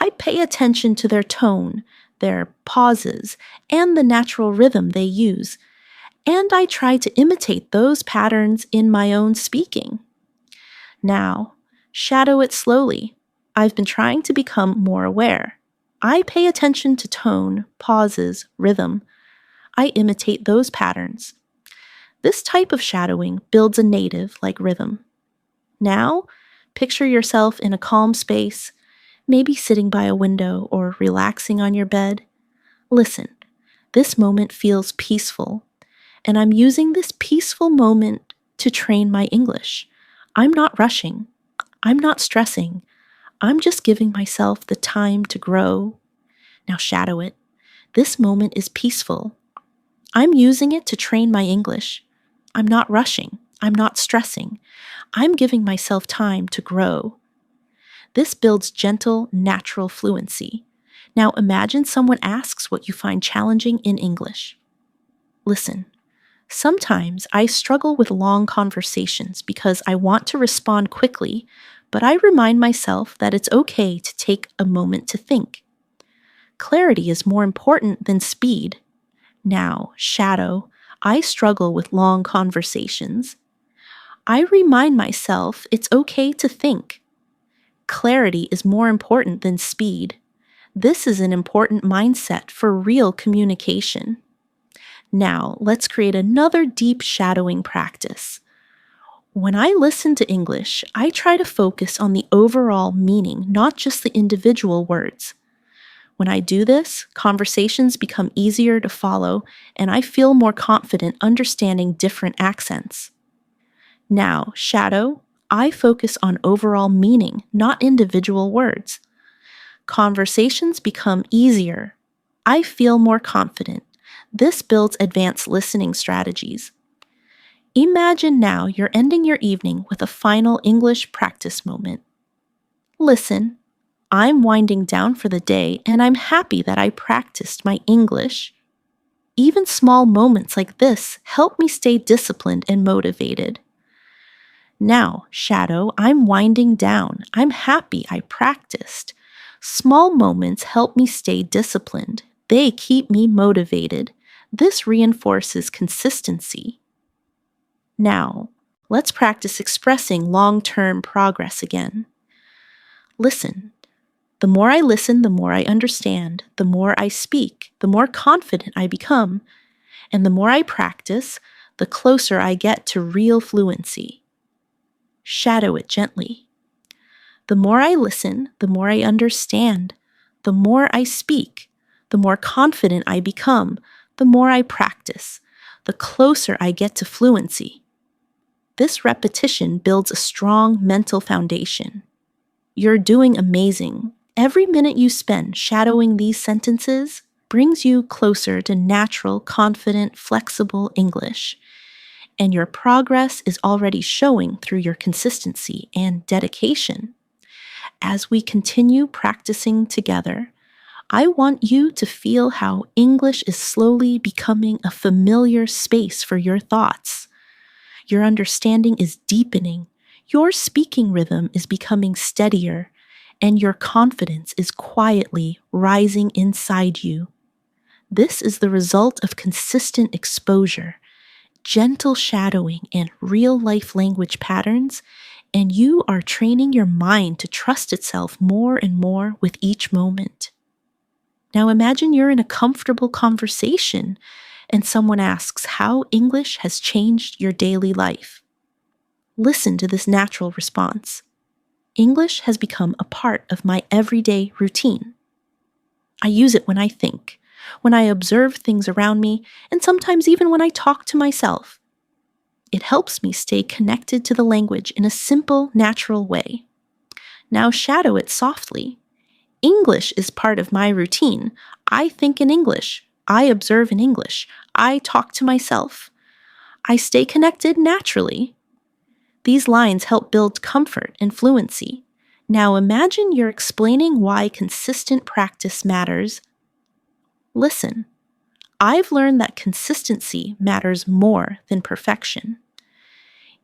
I pay attention to their tone, their pauses, and the natural rhythm they use, and I try to imitate those patterns in my own speaking. Now, shadow it slowly. I've been trying to become more aware. I pay attention to tone, pauses, rhythm. I imitate those patterns. This type of shadowing builds a native-like rhythm. Now, picture yourself in a calm space, maybe sitting by a window or relaxing on your bed. Listen, this moment feels peaceful, and I'm using this peaceful moment to train my English. I'm not rushing. I'm not stressing. I'm just giving myself the time to grow. Now shadow it. This moment is peaceful. I'm using it to train my English. I'm not rushing. I'm not stressing. I'm giving myself time to grow. This builds gentle, natural fluency. Now imagine someone asks what you find challenging in English. Listen. Sometimes I struggle with long conversations because I want to respond quickly, but I remind myself that it's okay to take a moment to think. Clarity is more important than speed. Now, shadow, I struggle with long conversations. I remind myself it's okay to think. Clarity is more important than speed. This is an important mindset for real communication. Now, let's create another deep shadowing practice. When I listen to English, I try to focus on the overall meaning, not just the individual words. When I do this, conversations become easier to follow, and I feel more confident understanding different accents. Now, shadow, I focus on overall meaning, not individual words. Conversations become easier. I feel more confident. This builds advanced listening strategies. Imagine now you're ending your evening with a final English practice moment. Listen, I'm winding down for the day and I'm happy that I practiced my English. Even small moments like this help me stay disciplined and motivated. Now, shadow, I'm winding down. I'm happy I practiced. Small moments help me stay disciplined. They keep me motivated. This reinforces consistency. Now, let's practice expressing long-term progress again. Listen. The more I listen, the more I understand. The more I speak, the more confident I become. And the more I practice, the closer I get to real fluency. Shadow it gently. The more I listen, the more I understand. The more I speak, the more confident I become. The more I practice, the closer I get to fluency. This repetition builds a strong mental foundation. You're doing amazing. Every minute you spend shadowing these sentences brings you closer to natural, confident, flexible English. And your progress is already showing through your consistency and dedication. As we continue practicing together, I want you to feel how English is slowly becoming a familiar space for your thoughts. Your understanding is deepening, your speaking rhythm is becoming steadier, and your confidence is quietly rising inside you. This is the result of consistent exposure, gentle shadowing, and real-life language patterns, and you are training your mind to trust itself more and more with each moment. Now imagine you're in a comfortable conversation and someone asks how English has changed your daily life. Listen to this natural response. English has become a part of my everyday routine. I use it when I think, when I observe things around me, and sometimes even when I talk to myself. It helps me stay connected to the language in a simple, natural way. Now shadow it softly. English is part of my routine. I think in English. I observe in English. I talk to myself. I stay connected naturally. These lines help build comfort and fluency. Now imagine you're explaining why consistent practice matters. Listen. I've learned that consistency matters more than perfection.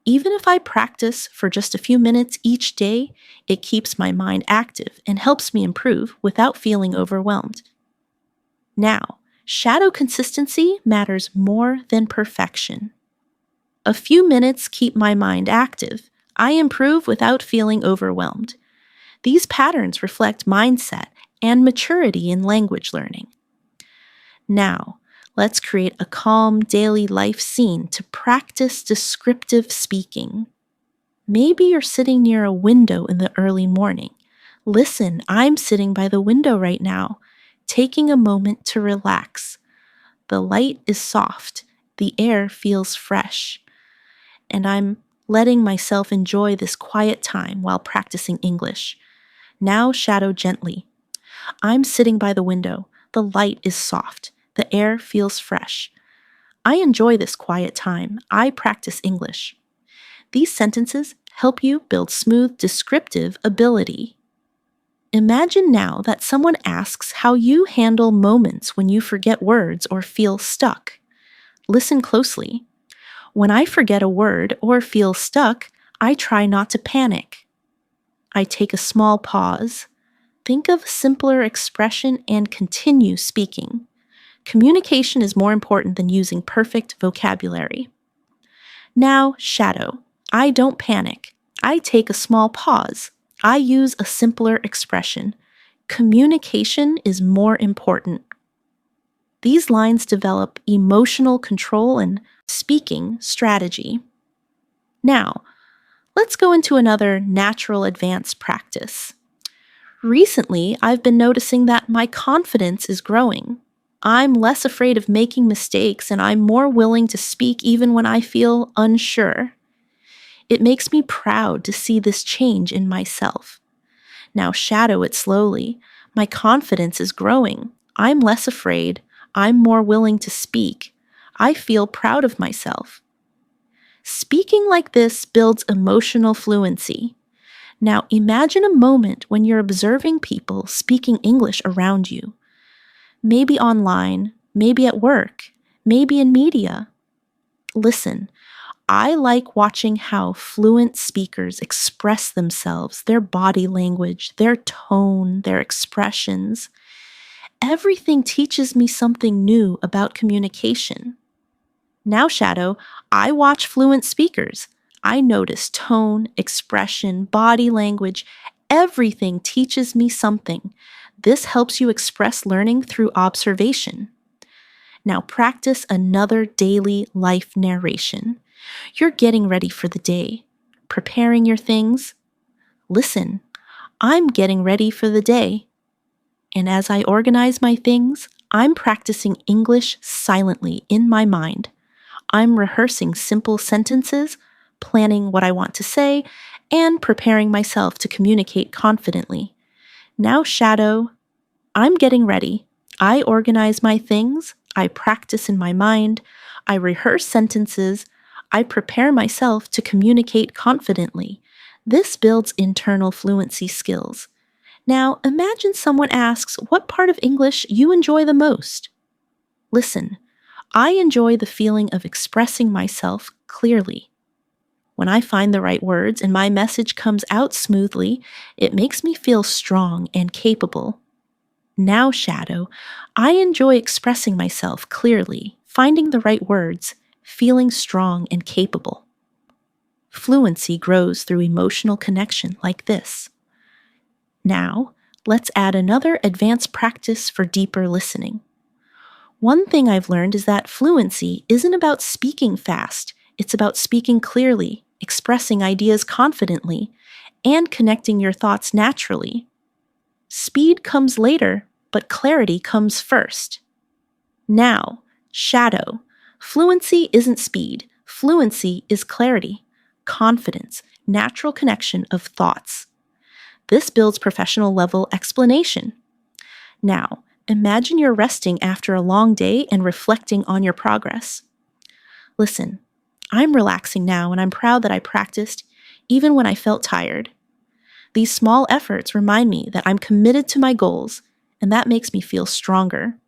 Even if I practice for just a few minutes each day, it keeps my mind active and helps me improve without feeling overwhelmed. Now, shadow consistency matters more than perfection. A few minutes keep my mind active. I improve without feeling overwhelmed. These patterns reflect mindset and maturity in language learning. Now, let's create a calm daily life scene to practice descriptive speaking. Maybe you're sitting near a window in the early morning. Listen, I'm sitting by the window right now, taking a moment to relax. The light is soft, the air feels fresh, and I'm letting myself enjoy this quiet time while practicing English. Now shadow gently. I'm sitting by the window. The light is soft. The air feels fresh. I enjoy this quiet time. I practice English. These sentences help you build smooth descriptive ability. Imagine now that someone asks how you handle moments when you forget words or feel stuck. Listen closely. When I forget a word or feel stuck, I try not to panic. I take a small pause, think of a simpler expression, and continue speaking. Communication is more important than using perfect vocabulary. Now, shadow. I don't panic. I take a small pause. I use a simpler expression. Communication is more important. These lines develop emotional control and speaking strategy. Now, let's go into another natural advanced practice. Recently, I've been noticing that my confidence is growing. I'm less afraid of making mistakes and I'm more willing to speak even when I feel unsure. It makes me proud to see this change in myself. Now shadow it slowly. My confidence is growing. I'm less afraid. I'm more willing to speak. I feel proud of myself. Speaking like this builds emotional fluency. Now imagine a moment when you're observing people speaking English around you. Maybe online, maybe at work, maybe in media. Listen, I like watching how fluent speakers express themselves, their body language, their tone, their expressions. Everything teaches me something new about communication. Now, Shadow, I watch fluent speakers. I notice tone, expression, body language. Everything teaches me something. This helps you express learning through observation. Now practice another daily life narration. You're getting ready for the day, preparing your things. Listen, I'm getting ready for the day. And as I organize my things, I'm practicing English silently in my mind. I'm rehearsing simple sentences, planning what I want to say, and preparing myself to communicate confidently. Now, Shadow, I'm getting ready. I organize my things, I practice in my mind, I rehearse sentences, I prepare myself to communicate confidently. This builds internal fluency skills. Now, imagine someone asks what part of English you enjoy the most. Listen, I enjoy the feeling of expressing myself clearly. When I find the right words and my message comes out smoothly, it makes me feel strong and capable. Now, Shadow, I enjoy expressing myself clearly, finding the right words, feeling strong and capable. Fluency grows through emotional connection like this. Now, let's add another advanced practice for deeper listening. One thing I've learned is that fluency isn't about speaking fast, it's about speaking clearly, expressing ideas confidently, and connecting your thoughts naturally. Speed comes later, but clarity comes first. Now, shadow. Fluency isn't speed. Fluency is clarity, confidence, natural connection of thoughts. This builds professional level explanation. Now, imagine you're resting after a long day and reflecting on your progress. Listen, I'm relaxing now and I'm proud that I practiced even when I felt tired. These small efforts remind me that I'm committed to my goals, and that makes me feel stronger.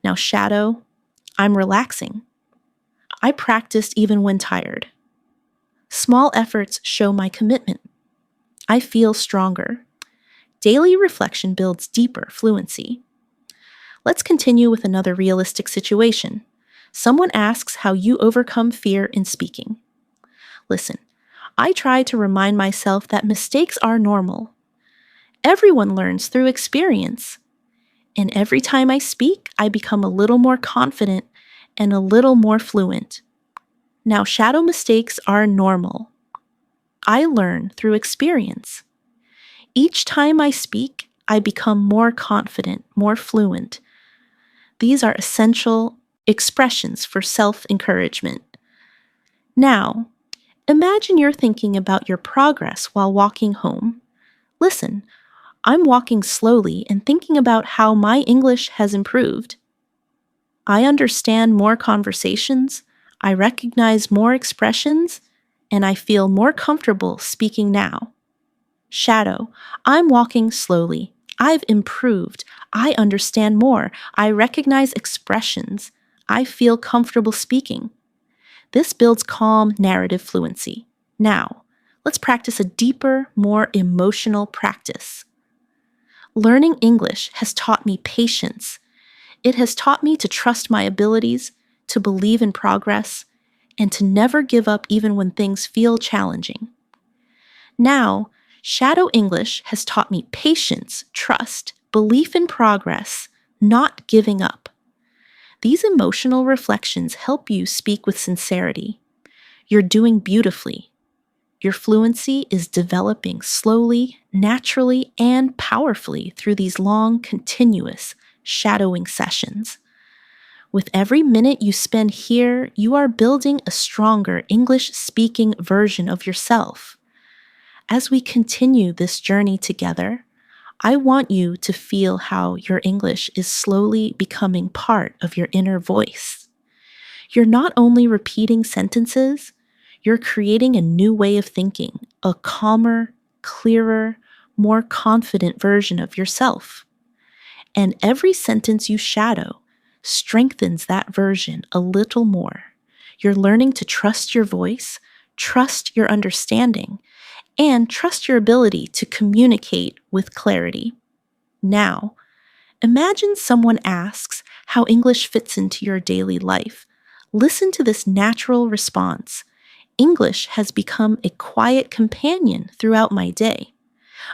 Now, shadow, I'm relaxing. I practiced even when tired. Small efforts show my commitment. I feel stronger. Daily reflection builds deeper fluency. Let's continue with another realistic situation. Someone asks how you overcome fear in speaking. Listen, I try to remind myself that mistakes are normal. Everyone learns through experience. And every time I speak, I become a little more confident and a little more fluent. Now, shadow mistakes are normal. I learn through experience. Each time I speak, I become more confident, more fluent. These are essential expressions for self-encouragement. Now, imagine you're thinking about your progress while walking home. Listen, I'm walking slowly and thinking about how my English has improved. I understand more conversations, I recognize more expressions, and I feel more comfortable speaking now. Shadow, I'm walking slowly. I've improved. I understand more. I recognize expressions. I feel comfortable speaking. This builds calm narrative fluency. Now, let's practice a deeper, more emotional practice. Learning English has taught me patience. It has taught me to trust my abilities, to believe in progress, and to never give up even when things feel challenging. Now, Shadow English has taught me patience, trust, belief in progress, not giving up. These emotional reflections help you speak with sincerity. You're doing beautifully. Your fluency is developing slowly, naturally, and powerfully through these long, continuous shadowing sessions. With every minute you spend here, you are building a stronger English-speaking version of yourself. As we continue this journey together, I want you to feel how your English is slowly becoming part of your inner voice. You're not only repeating sentences, you're creating a new way of thinking, a calmer, clearer, more confident version of yourself. And every sentence you shadow strengthens that version a little more. You're learning to trust your voice, trust your understanding, and trust your ability to communicate with clarity. Now, imagine someone asks how English fits into your daily life. Listen to this natural response. English has become a quiet companion throughout my day.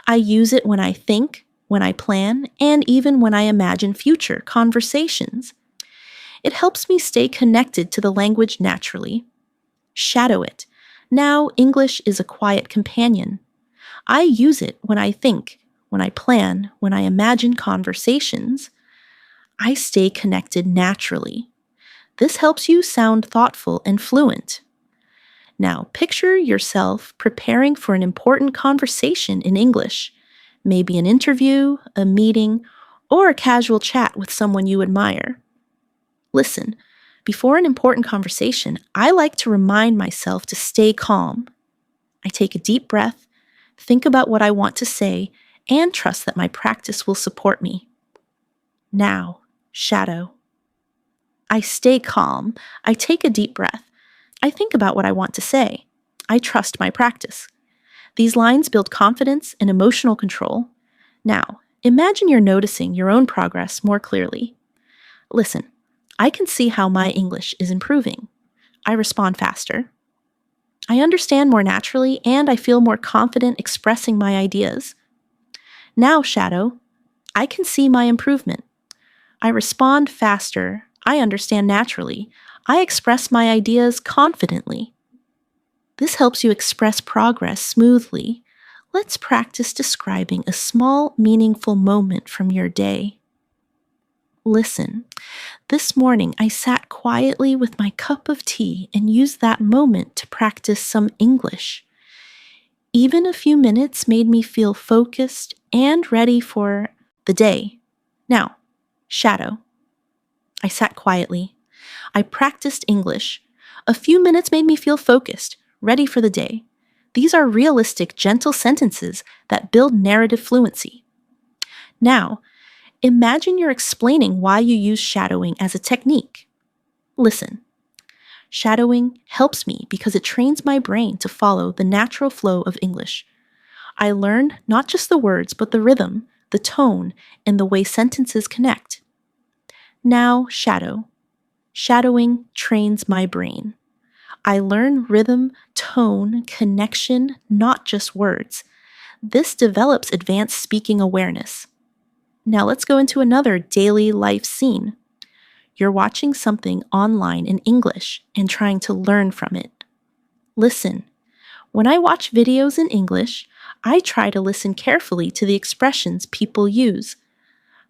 I use it when I think, when I plan, and even when I imagine future conversations. It helps me stay connected to the language naturally. Shadow it. Now, English is a quiet companion. I use it when I think, when I plan, when I imagine conversations. I stay connected naturally. This helps you sound thoughtful and fluent. Now, picture yourself preparing for an important conversation in English, maybe an interview, a meeting, or a casual chat with someone you admire. Listen, before an important conversation, I like to remind myself to stay calm. I take a deep breath, think about what I want to say, and trust that my practice will support me. Now, shadow. I stay calm. I take a deep breath. I think about what I want to say. I trust my practice. These lines build confidence and emotional control. Now, imagine you're noticing your own progress more clearly. Listen, I can see how my English is improving. I respond faster. I understand more naturally, and I feel more confident expressing my ideas. Now, shadow, I can see my improvement. I respond faster. I understand naturally. I express my ideas confidently. This helps you express progress smoothly. Let's practice describing a small, meaningful moment from your day. Listen. This morning, I sat quietly with my cup of tea and used that moment to practice some English. Even a few minutes made me feel focused and ready for the day. Now, shadow. I sat quietly. I practiced English. A few minutes made me feel focused, ready for the day. These are realistic, gentle sentences that build narrative fluency. Now, imagine you're explaining why you use shadowing as a technique. Listen. Shadowing helps me because it trains my brain to follow the natural flow of English. I learn not just the words, but the rhythm, the tone, and the way sentences connect. Now, shadow. Shadowing trains my brain. I learn rhythm, tone, connection, not just words. This develops advanced speaking awareness. Now let's go into another daily life scene. You're watching something online in English and trying to learn from it. Listen. When I watch videos in English, I try to listen carefully to the expressions people use.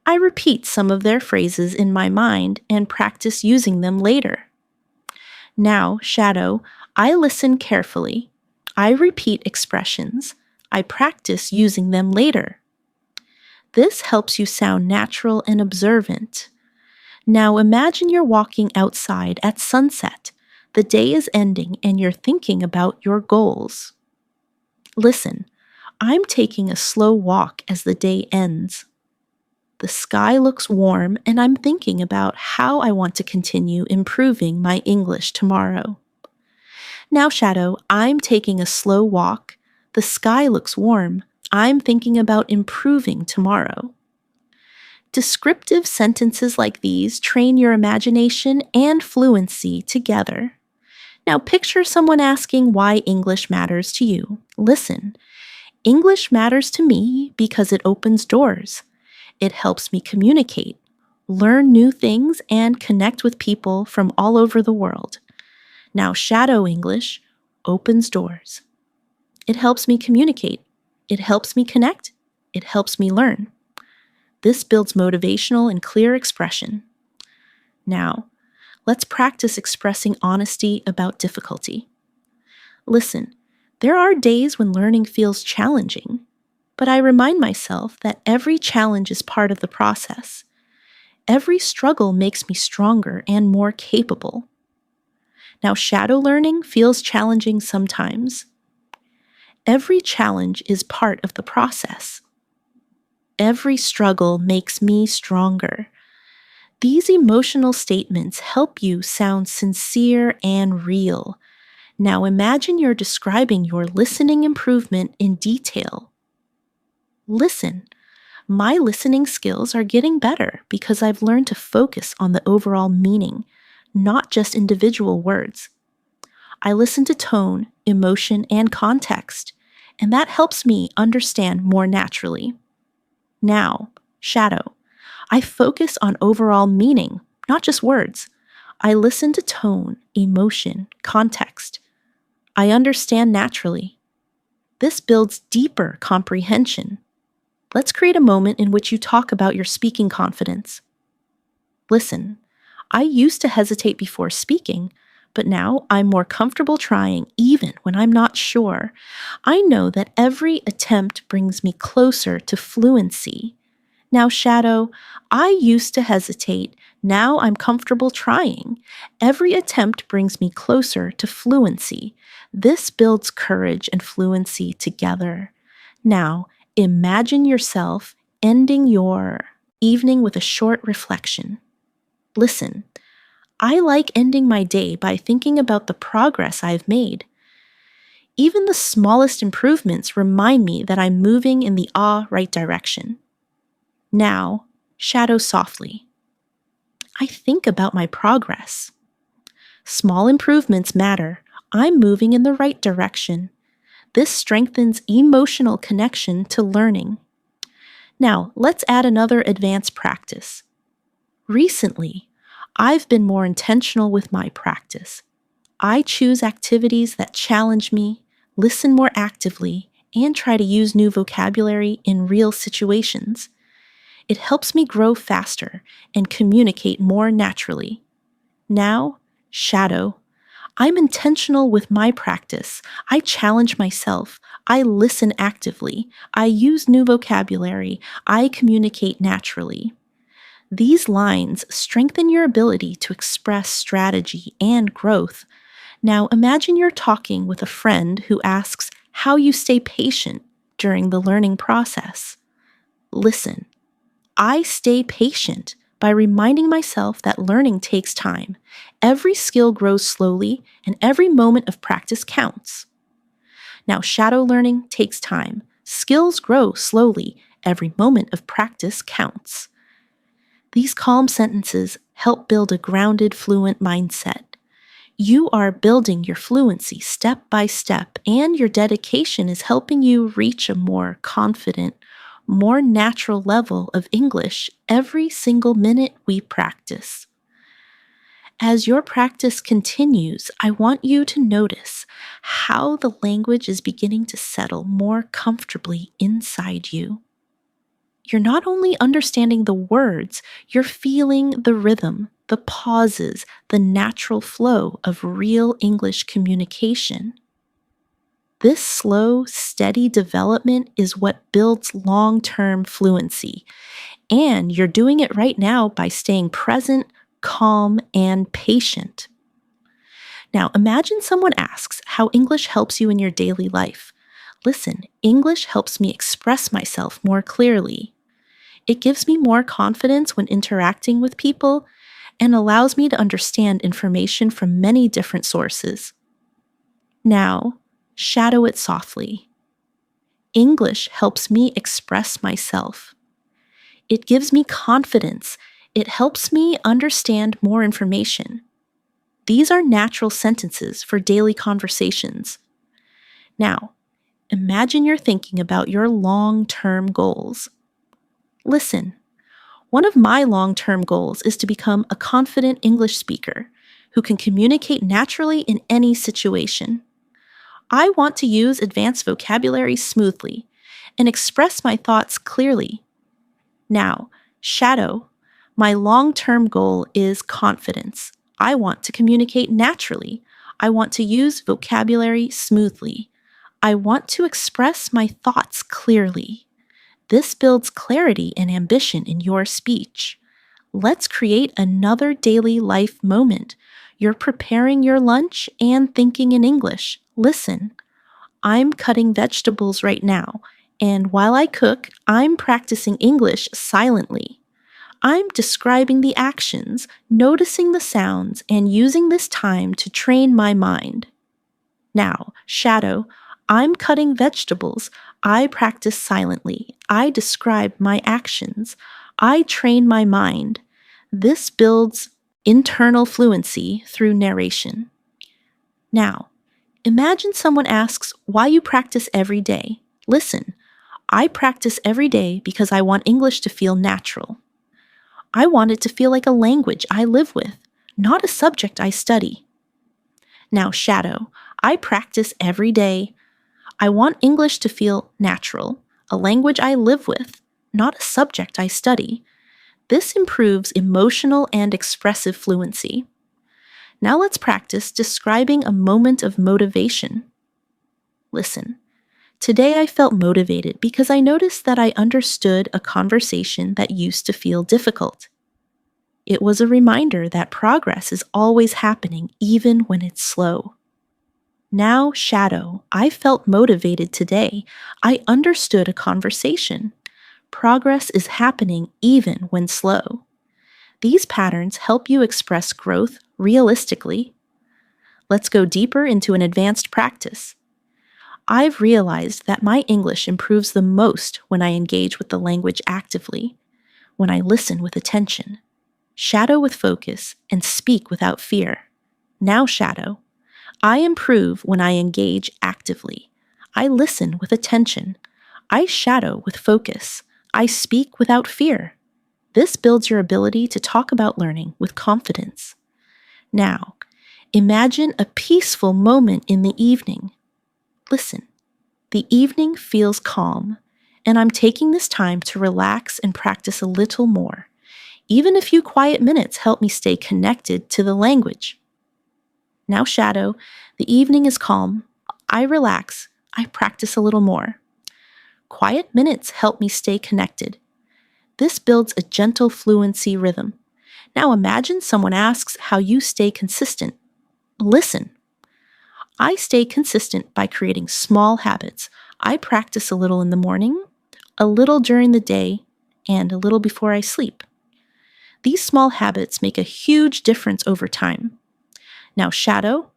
I repeat some of their phrases in my mind and practice using them later. Now, shadow, I listen carefully. I repeat expressions. I practice using them later. This helps you sound natural and observant. Now imagine you're walking outside at sunset. The day is ending and you're thinking about your goals. Listen, I'm taking a slow walk as the day ends. The sky looks warm and I'm thinking about how I want to continue improving my English tomorrow. Now, Shadow, I'm taking a slow walk. The sky looks warm. I'm thinking about improving tomorrow. Descriptive sentences like these train your imagination and fluency together. Now, picture someone asking why English matters to you. Listen, English matters to me because it opens doors. It helps me communicate, learn new things, and connect with people from all over the world. Now, Shadow English opens doors. It helps me communicate. It helps me connect. It helps me learn. This builds motivational and clear expression. Now, let's practice expressing honesty about difficulty. Listen, there are days when learning feels challenging, but I remind myself that every challenge is part of the process. Every struggle makes me stronger and more capable. Now, shadow learning feels challenging sometimes. Every challenge is part of the process. Every struggle makes me stronger. These emotional statements help you sound sincere and real. Now imagine you're describing your listening improvement in detail. Listen. My listening skills are getting better because I've learned to focus on the overall meaning, not just individual words. I listen to tone, emotion, and context, and that helps me understand more naturally. Now, shadow. I focus on overall meaning, not just words. I listen to tone, emotion, context. I understand naturally. This builds deeper comprehension. Let's create a moment in which you talk about your speaking confidence. Listen, I used to hesitate before speaking, but now I'm more comfortable trying even when I'm not sure. I know that every attempt brings me closer to fluency. Now, Shadow, I used to hesitate. Now I'm comfortable trying. Every attempt brings me closer to fluency. This builds courage and fluency together. Now, imagine yourself ending your evening with a short reflection. Listen, I like ending my day by thinking about the progress I've made. Even the smallest improvements remind me that I'm moving in the right direction. Now, shadow softly. I think about my progress. Small improvements matter. I'm moving in the right direction. This strengthens emotional connection to learning. Now, let's add another advanced practice. Recently, I've been more intentional with my practice. I choose activities that challenge me, listen more actively, and try to use new vocabulary in real situations. It helps me grow faster and communicate more naturally. Now, shadow. I'm intentional with my practice. I challenge myself. I listen actively. I use new vocabulary. I communicate naturally. These lines strengthen your ability to express strategy and growth. Now imagine you're talking with a friend who asks how you stay patient during the learning process. Listen. I stay patient by reminding myself that learning takes time. Every skill grows slowly, and every moment of practice counts. Now, shadow learning takes time. Skills grow slowly. Every moment of practice counts. These calm sentences help build a grounded, fluent mindset. You are building your fluency step by step, and your dedication is helping you reach a more confident, more natural level of English every single minute we practice. As your practice continues, I want you to notice how the language is beginning to settle more comfortably inside you. You're not only understanding the words, you're feeling the rhythm, the pauses, the natural flow of real English communication. This slow, steady development is what builds long-term fluency, and you're doing it right now by staying present, calm, and patient. Now, imagine someone asks how English helps you in your daily life. Listen, English helps me express myself more clearly. It gives me more confidence when interacting with people and allows me to understand information from many different sources. Now, shadow it softly. English helps me express myself. It gives me confidence. It helps me understand more information. These are natural sentences for daily conversations. Now, imagine you're thinking about your long-term goals. Listen, one of my long-term goals is to become a confident English speaker who can communicate naturally in any situation. I want to use advanced vocabulary smoothly and express my thoughts clearly. Now, shadow. My long-term goal is confidence. I want to communicate naturally. I want to use vocabulary smoothly. I want to express my thoughts clearly. This builds clarity and ambition in your speech. Let's create another daily life moment. You're preparing your lunch and thinking in English. Listen, I'm cutting vegetables right now, and while I cook, I'm practicing English silently. I'm describing the actions, noticing the sounds, and using this time to train my mind. Now, shadow, I'm cutting vegetables. I practice silently. I describe my actions. I train my mind. This builds internal fluency through narration. Now, imagine someone asks why you practice every day. Listen, I practice every day because I want English to feel natural. I want it to feel like a language I live with, not a subject I study. Now, shadow, I practice every day. I want English to feel natural, a language I live with, not a subject I study. This improves emotional and expressive fluency. Now let's practice describing a moment of motivation. Listen, today I felt motivated because I noticed that I understood a conversation that used to feel difficult. It was a reminder that progress is always happening even when it's slow. Now, shadow, I felt motivated today. I understood a conversation. Progress is happening even when slow. These patterns help you express growth realistically. Let's go deeper into an advanced practice. I've realized that my English improves the most when I engage with the language actively, when I listen with attention, shadow with focus, and speak without fear. Now, shadow, I improve when I engage actively. I listen with attention. I shadow with focus. I speak without fear. This builds your ability to talk about learning with confidence. Now, imagine a peaceful moment in the evening. Listen, the evening feels calm, and I'm taking this time to relax and practice a little more. Even a few quiet minutes help me stay connected to the language. Now, shadow, the evening is calm. I relax. I practice a little more. Quiet minutes help me stay connected. This builds a gentle fluency rhythm. Now imagine someone asks how you stay consistent. Listen. I stay consistent by creating small habits. I practice a little in the morning, a little during the day, and a little before I sleep. These small habits make a huge difference over time. Now, shadow,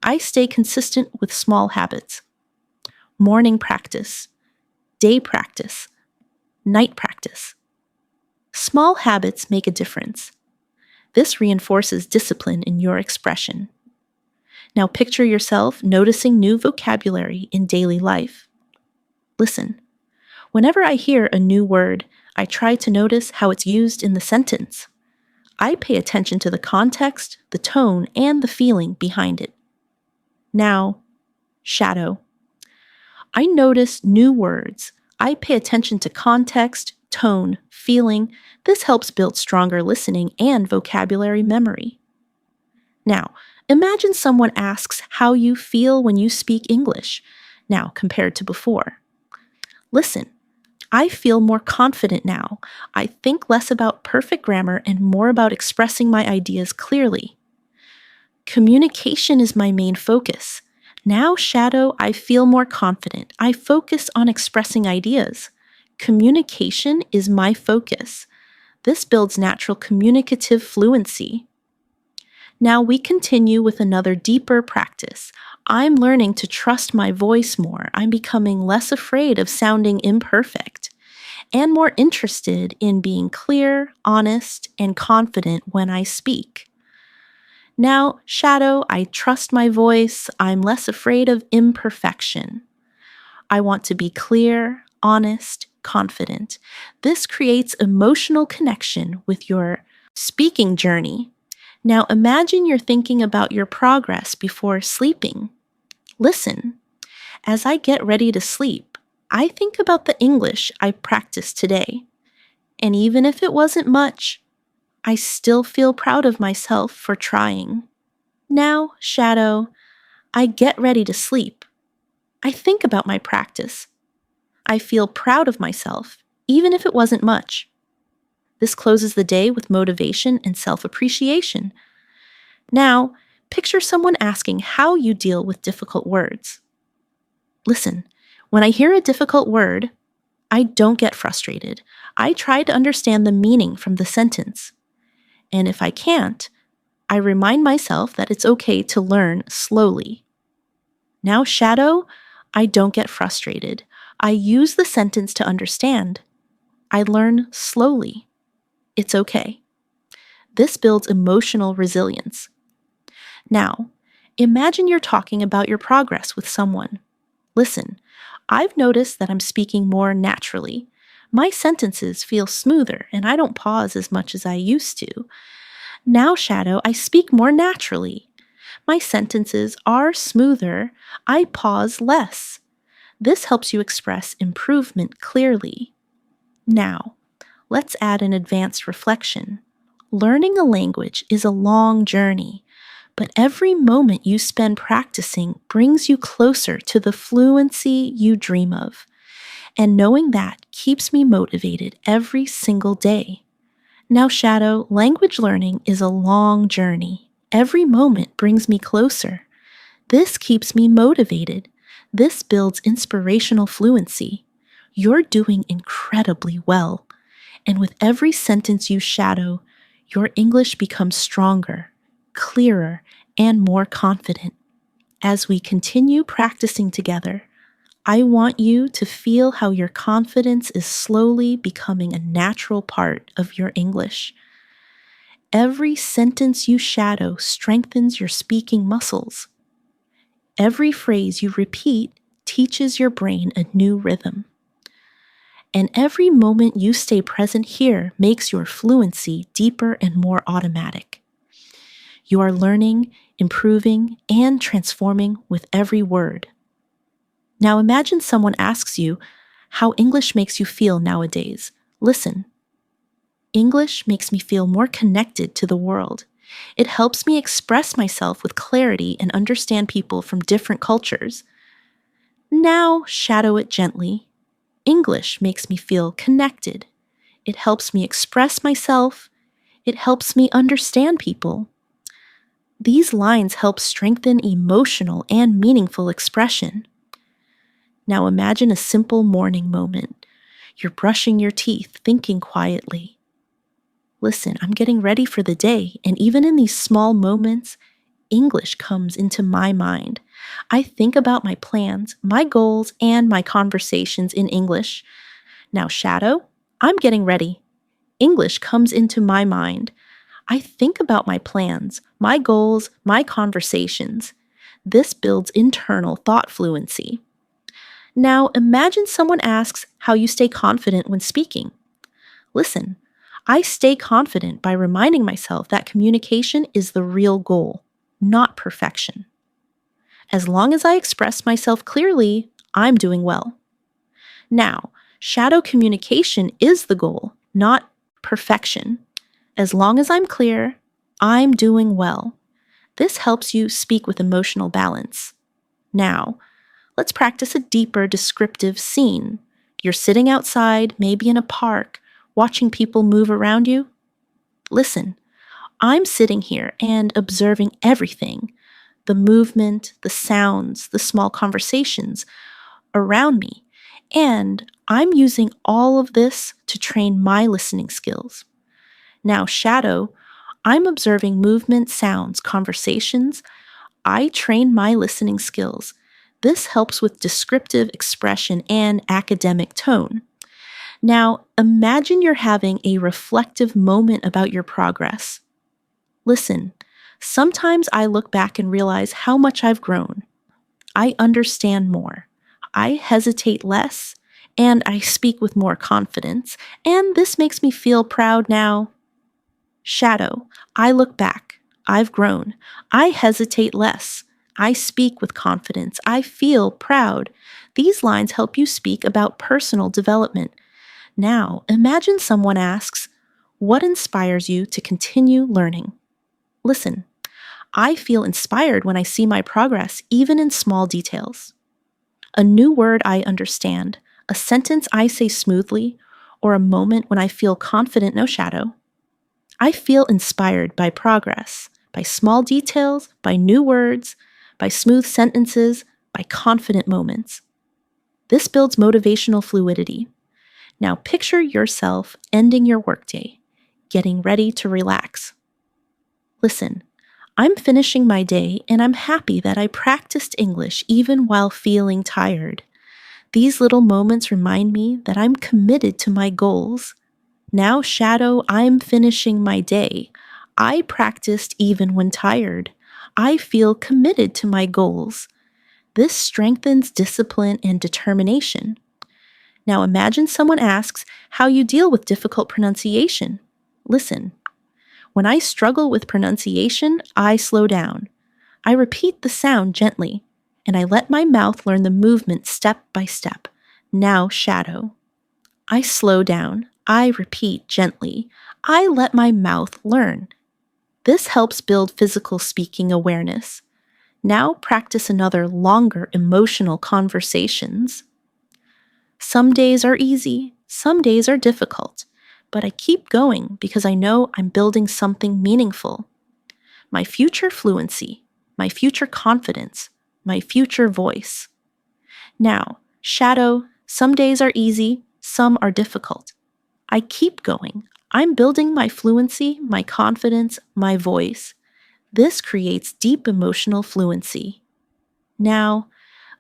I stay consistent with small habits. Morning practice, day practice, night practice. Small habits make a difference. This reinforces discipline in your expression. Now picture yourself noticing new vocabulary in daily life. Listen. Whenever I hear a new word, I try to notice how it's used in the sentence. I pay attention to the context, the tone, and the feeling behind it. Now, shadow. I notice new words. I pay attention to context, tone, feeling. This helps build stronger listening and vocabulary memory. Now, imagine someone asks how you feel when you speak English, now compared to before. Listen, I feel more confident now. I think less about perfect grammar and more about expressing my ideas clearly. Communication is my main focus. Now, shadow, I feel more confident. I focus on expressing ideas. Communication is my focus. This builds natural communicative fluency. Now we continue with another deeper practice. I'm learning to trust my voice more. I'm becoming less afraid of sounding imperfect and more interested in being clear, honest, and confident when I speak. Now, shadow, I trust my voice. I'm less afraid of imperfection. I want to be clear, honest, confident. This creates emotional connection with your speaking journey. Now imagine you're thinking about your progress before sleeping. Listen, as I get ready to sleep, I think about the English I practiced today. And even if it wasn't much, I still feel proud of myself for trying. Now, shadow, I get ready to sleep. I think about my practice. I feel proud of myself, even if it wasn't much. This closes the day with motivation and self-appreciation. Now, picture someone asking how you deal with difficult words. Listen, when I hear a difficult word, I don't get frustrated. I try to understand the meaning from the sentence. And if I can't, I remind myself that it's okay to learn slowly. Now, shadow, I don't get frustrated. I use the sentence to understand. I learn slowly. It's okay. This builds emotional resilience. Now, imagine you're talking about your progress with someone. Listen, I've noticed that I'm speaking more naturally. My sentences feel smoother and I don't pause as much as I used to. Now, shadow, I speak more naturally. My sentences are smoother. I pause less. This helps you express improvement clearly. Now, let's add an advanced reflection. Learning a language is a long journey, but every moment you spend practicing brings you closer to the fluency you dream of. And knowing that keeps me motivated every single day. Now, shadow, language learning is a long journey. Every moment brings me closer. This keeps me motivated. This builds inspirational fluency. You're doing incredibly well. And with every sentence you shadow, your English becomes stronger, clearer, and more confident. As we continue practicing together, I want you to feel how your confidence is slowly becoming a natural part of your English. Every sentence you shadow strengthens your speaking muscles. Every phrase you repeat teaches your brain a new rhythm. And every moment you stay present here makes your fluency deeper and more automatic. You are learning, improving, and transforming with every word. Now imagine someone asks you how English makes you feel nowadays. Listen. English makes me feel more connected to the world. It helps me express myself with clarity and understand people from different cultures. Now shadow it gently. English makes me feel connected. It helps me express myself. It helps me understand people. These lines help strengthen emotional and meaningful expression. Now imagine a simple morning moment. You're brushing your teeth, thinking quietly. Listen, I'm getting ready for the day, and even in these small moments, English comes into my mind. I think about my plans, my goals, and my conversations in English. Now, shadow, I'm getting ready. English comes into my mind. I think about my plans, my goals, my conversations. This builds internal thought fluency. Now, imagine someone asks how you stay confident when speaking. Listen, I stay confident by reminding myself that communication is the real goal, not perfection. As long as I express myself clearly, I'm doing well. Now, shadow communication is the goal, not perfection. As long as I'm clear, I'm doing well. This helps you speak with emotional balance. Now, let's practice a deeper descriptive scene. You're sitting outside, maybe in a park, watching people move around you. Listen, I'm sitting here and observing everything, the movement, the sounds, the small conversations around me. And I'm using all of this to train my listening skills. Now, shadow, I'm observing movement, sounds, conversations. I train my listening skills. This helps with descriptive expression and academic tone. Now, imagine you're having a reflective moment about your progress. Listen, sometimes I look back and realize how much I've grown. I understand more. I hesitate less, and I speak with more confidence, and this makes me feel proud now. Shadow, I look back. I've grown. I hesitate less. I speak with confidence. I feel proud. These lines help you speak about personal development. Now, imagine someone asks, what inspires you to continue learning? Listen, I feel inspired when I see my progress, even in small details. A new word I understand, a sentence I say smoothly, or a moment when I feel confident, no shadow. I feel inspired by progress, by small details, by new words, by smooth sentences, by confident moments. This builds motivational fluidity. Now picture yourself ending your workday, getting ready to relax. Listen, I'm finishing my day and I'm happy that I practiced English even while feeling tired. These little moments remind me that I'm committed to my goals. Now, shadow, I'm finishing my day. I practiced even when tired. I feel committed to my goals. This strengthens discipline and determination. Now imagine someone asks how you deal with difficult pronunciation. Listen, when I struggle with pronunciation, I slow down. I repeat the sound gently, and I let my mouth learn the movement step by step. Now, shadow. I slow down. I repeat gently. I let my mouth learn. This helps build physical speaking awareness. Now practice another longer emotional conversations. Some days are easy, some days are difficult, but I keep going because I know I'm building something meaningful. My future fluency, my future confidence, my future voice. Now, shadow, some days are easy, some are difficult. I keep going. I'm building my fluency, my confidence, my voice. This creates deep emotional fluency. Now,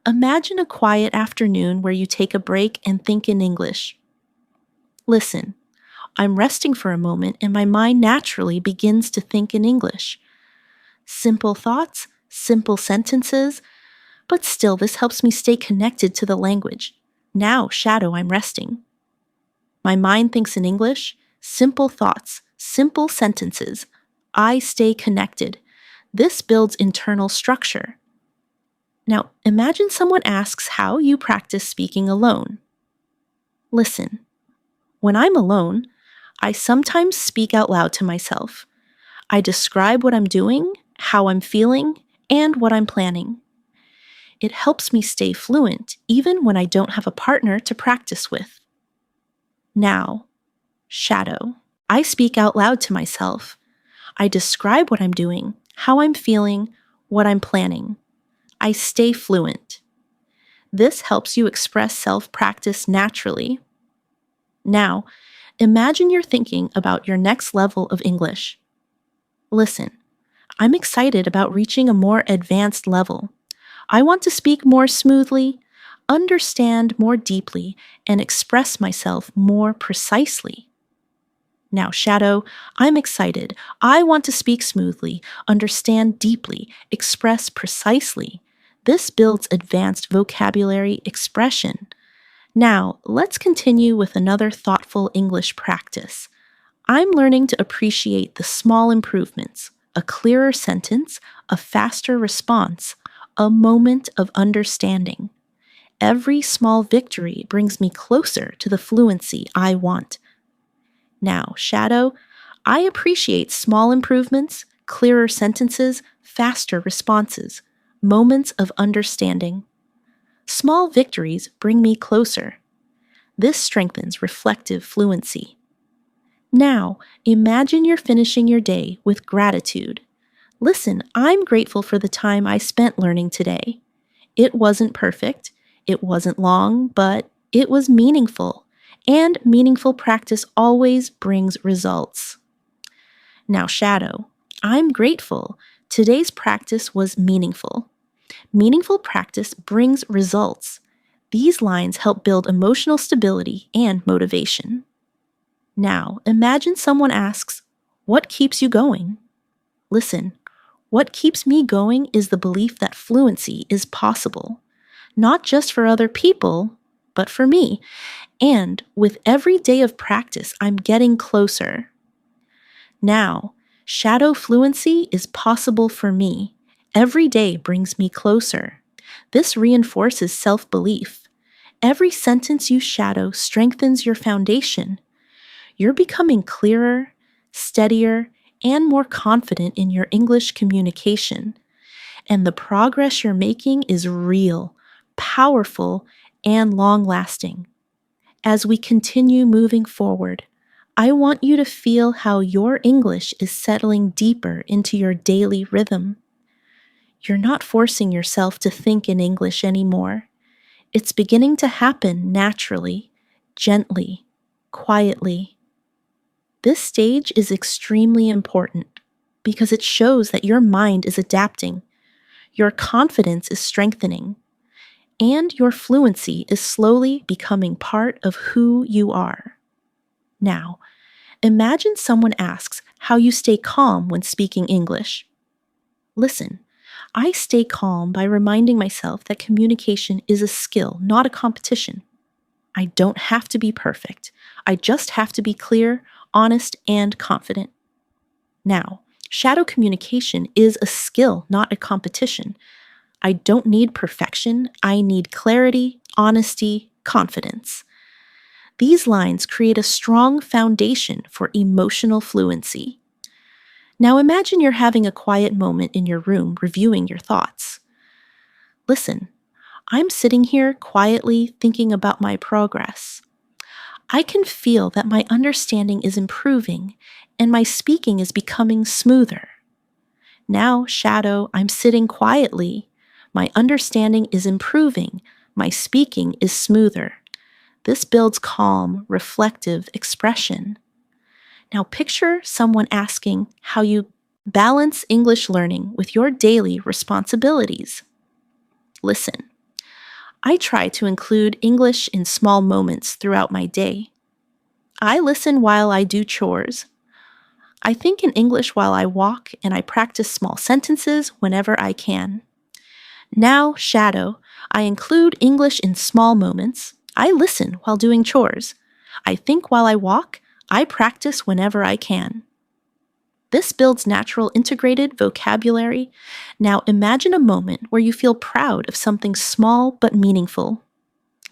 imagine a quiet afternoon where you take a break and think in English. Listen, I'm resting for a moment and my mind naturally begins to think in English. Simple thoughts, simple sentences, but still this helps me stay connected to the language. Now, shadow, I'm resting. My mind thinks in English, simple thoughts, simple sentences. I stay connected. This builds internal structure. Now, imagine someone asks how you practice speaking alone. Listen, when I'm alone, I sometimes speak out loud to myself. I describe what I'm doing, how I'm feeling, and what I'm planning. It helps me stay fluent even when I don't have a partner to practice with. Now, shadow. I speak out loud to myself. I describe what I'm doing, how I'm feeling, what I'm planning. I stay fluent. This helps you express self-practice naturally. Now, imagine you're thinking about your next level of English. Listen, I'm excited about reaching a more advanced level. I want to speak more smoothly, understand more deeply, and express myself more precisely. Now, shadow, I'm excited. I want to speak smoothly, understand deeply, express precisely. This builds advanced vocabulary expression. Now, let's continue with another thoughtful English practice. I'm learning to appreciate the small improvements, a clearer sentence, a faster response, a moment of understanding. Every small victory brings me closer to the fluency I want. Now, shadow, I appreciate small improvements, clearer sentences, faster responses, moments of understanding. Small victories bring me closer. This strengthens reflective fluency. Now, imagine you're finishing your day with gratitude. Listen, I'm grateful for the time I spent learning today. It wasn't perfect, it wasn't long, but it was meaningful. And meaningful practice always brings results. Now, shadow. I'm grateful. Today's practice was meaningful. Meaningful practice brings results. These lines help build emotional stability and motivation. Now, imagine someone asks, "What keeps you going?" Listen, what keeps me going is the belief that fluency is possible, not just for other people, but for me. And with every day of practice, I'm getting closer. Now, shadow fluency is possible for me. Every day brings me closer. This reinforces self-belief. Every sentence you shadow strengthens your foundation. You're becoming clearer, steadier, and more confident in your English communication. And the progress you're making is real, powerful, and long-lasting. As we continue moving forward, I want you to feel how your English is settling deeper into your daily rhythm. You're not forcing yourself to think in English anymore. It's beginning to happen naturally, gently, quietly. This stage is extremely important because it shows that your mind is adapting, your confidence is strengthening, and your fluency is slowly becoming part of who you are. Now, imagine someone asks how you stay calm when speaking English. Listen, I stay calm by reminding myself that communication is a skill, not a competition. I don't have to be perfect. I just have to be clear, honest, and confident. Now, shadow communication is a skill, not a competition. I don't need perfection. I need clarity, honesty, confidence. These lines create a strong foundation for emotional fluency. Now imagine you're having a quiet moment in your room reviewing your thoughts. Listen, I'm sitting here quietly thinking about my progress. I can feel that my understanding is improving and my speaking is becoming smoother. Now, shadow, I'm sitting quietly. My understanding is improving. My speaking is smoother. This builds calm, reflective expression. Now picture someone asking how you balance English learning with your daily responsibilities. Listen, I try to include English in small moments throughout my day. I listen while I do chores. I think in English while I walk, and I practice small sentences whenever I can. Now, shadow, I include English in small moments. I listen while doing chores. I think while I walk. I practice whenever I can. This builds natural integrated vocabulary. Now imagine a moment where you feel proud of something small but meaningful.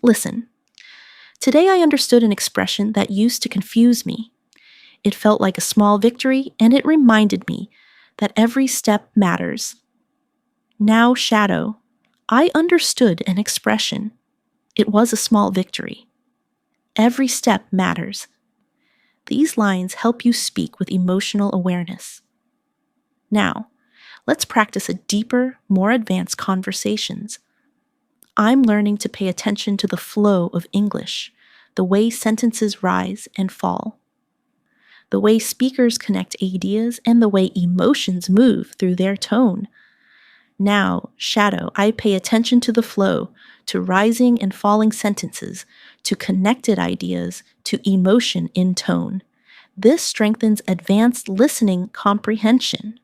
Listen. Today I understood an expression that used to confuse me. It felt like a small victory, and it reminded me that every step matters. Now, shadow, I understood an expression. It was a small victory. Every step matters. These lines help you speak with emotional awareness. Now, let's practice a deeper, more advanced conversations. I'm learning to pay attention to the flow of English, the way sentences rise and fall, the way speakers connect ideas, and the way emotions move through their tone. Now, shadow, I pay attention to the flow, to rising and falling sentences, to connected ideas, to emotion in tone. This strengthens advanced listening comprehension.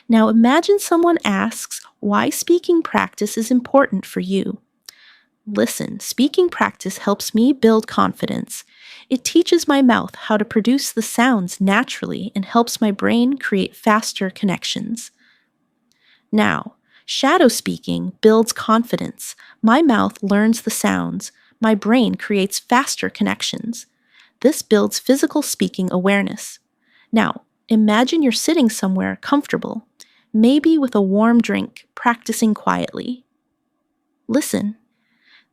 Now imagine someone asks why speaking practice is important for you. Listen, speaking practice helps me build confidence. It teaches my mouth how to produce the sounds naturally and helps my brain create faster connections. Now, shadow speaking builds confidence. My mouth learns the sounds. My brain creates faster connections. This builds physical speaking awareness. Now, imagine you're sitting somewhere comfortable, maybe with a warm drink, practicing quietly. Listen.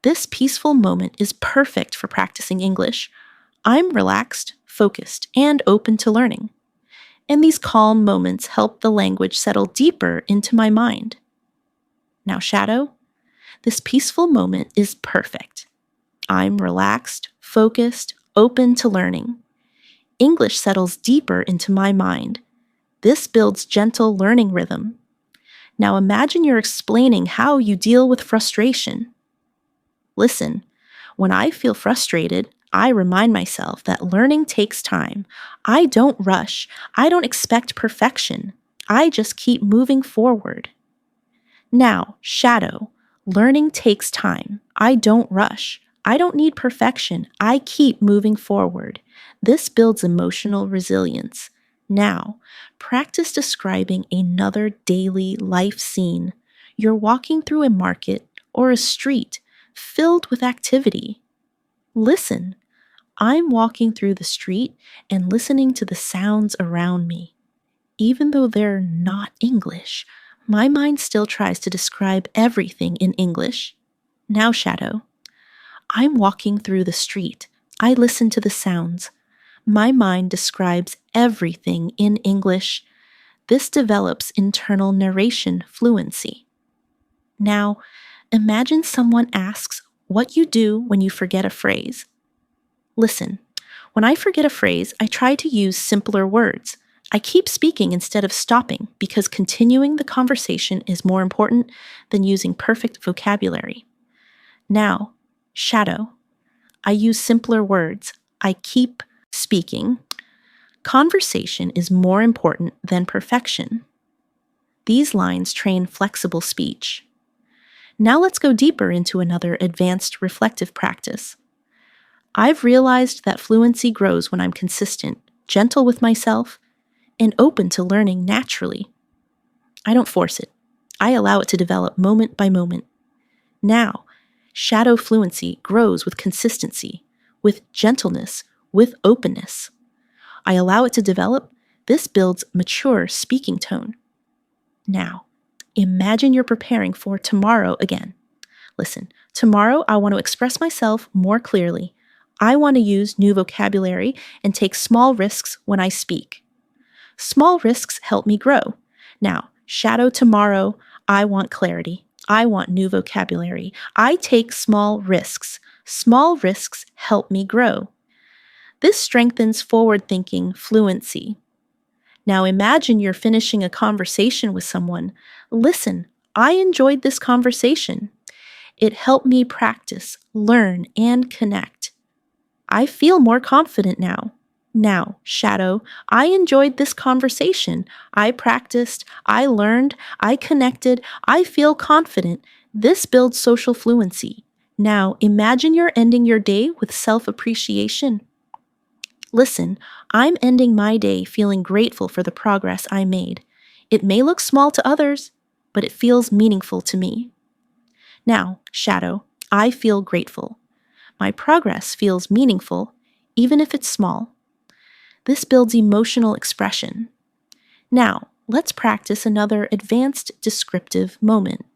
This peaceful moment is perfect for practicing English. I'm relaxed, focused, and open to learning. And these calm moments help the language settle deeper into my mind. Now, shadow, this peaceful moment is perfect. I'm relaxed, focused, open to learning. English settles deeper into my mind. This builds gentle learning rhythm. Now imagine you're explaining how you deal with frustration. Listen, when I feel frustrated, I remind myself that learning takes time. I don't rush. I don't expect perfection. I just keep moving forward. Now, shadow, learning takes time. I don't rush. I don't need perfection. I keep moving forward. This builds emotional resilience. Now, practice describing another daily life scene. You're walking through a market or a street filled with activity. Listen. I'm walking through the street and listening to the sounds around me. Even though they're not English, my mind still tries to describe everything in English. Now, shadow. I'm walking through the street. I listen to the sounds. My mind describes everything in English. This develops internal narration fluency. Now, imagine someone asks what you do when you forget a phrase. Listen, when I forget a phrase, I try to use simpler words. I keep speaking instead of stopping because continuing the conversation is more important than using perfect vocabulary. Now, shadow. I use simpler words. I keep speaking. Conversation is more important than perfection. These lines train flexible speech. Now let's go deeper into another advanced reflective practice. I've realized that fluency grows when I'm consistent, gentle with myself, and open to learning naturally. I don't force it. I allow it to develop moment by moment. Now, shadow fluency grows with consistency, with gentleness, with openness. I allow it to develop. This builds mature speaking tone. Now, imagine you're preparing for tomorrow again. Listen, tomorrow I want to express myself more clearly. I want to use new vocabulary and take small risks when I speak. Small risks help me grow. Now, shadow tomorrow, I want clarity. I want new vocabulary. I take small risks. Small risks help me grow. This strengthens forward-thinking fluency. Now imagine you're finishing a conversation with someone. Listen, I enjoyed this conversation. It helped me practice, learn, and connect. I feel more confident now. Now, shadow, I enjoyed this conversation. I practiced, I learned, I connected, I feel confident. This builds social fluency. Now, imagine you're ending your day with self-appreciation. Listen, I'm ending my day feeling grateful for the progress I made. It may look small to others, but it feels meaningful to me. Now, shadow, I feel grateful. My progress feels meaningful, even if it's small. This builds emotional expression. Now, let's practice another advanced descriptive moment.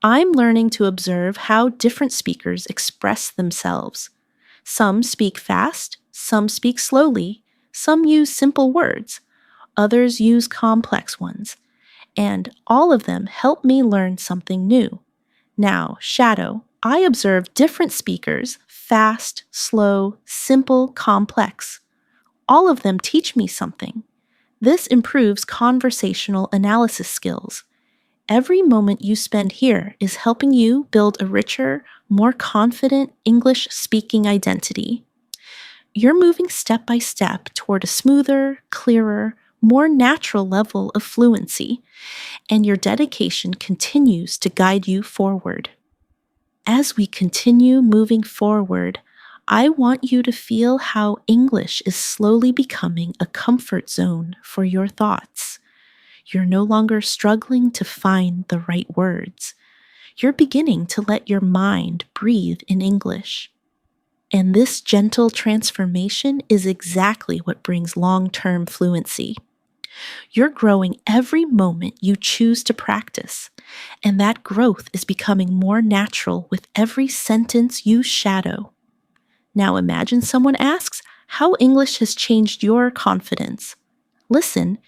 I'm learning to observe how different speakers express themselves. Some speak fast, some speak slowly, some use simple words, others use complex ones, and all of them help me learn something new. Now, shadow, I observe different speakers, fast, slow, simple, complex. All of them teach me something. This improves conversational analysis skills. Every moment you spend here is helping you build a richer, more confident English-speaking identity. You're moving step by step toward a smoother, clearer, more natural level of fluency, and your dedication continues to guide you forward. As we continue moving forward, I want you to feel how English is slowly becoming a comfort zone for your thoughts. You're no longer struggling to find the right words. You're beginning to let your mind breathe in English. And this gentle transformation is exactly what brings long-term fluency. You're growing every moment you choose to practice, and that growth is becoming more natural with every sentence you shadow. Now imagine someone asks, How English has changed your confidence. Listen,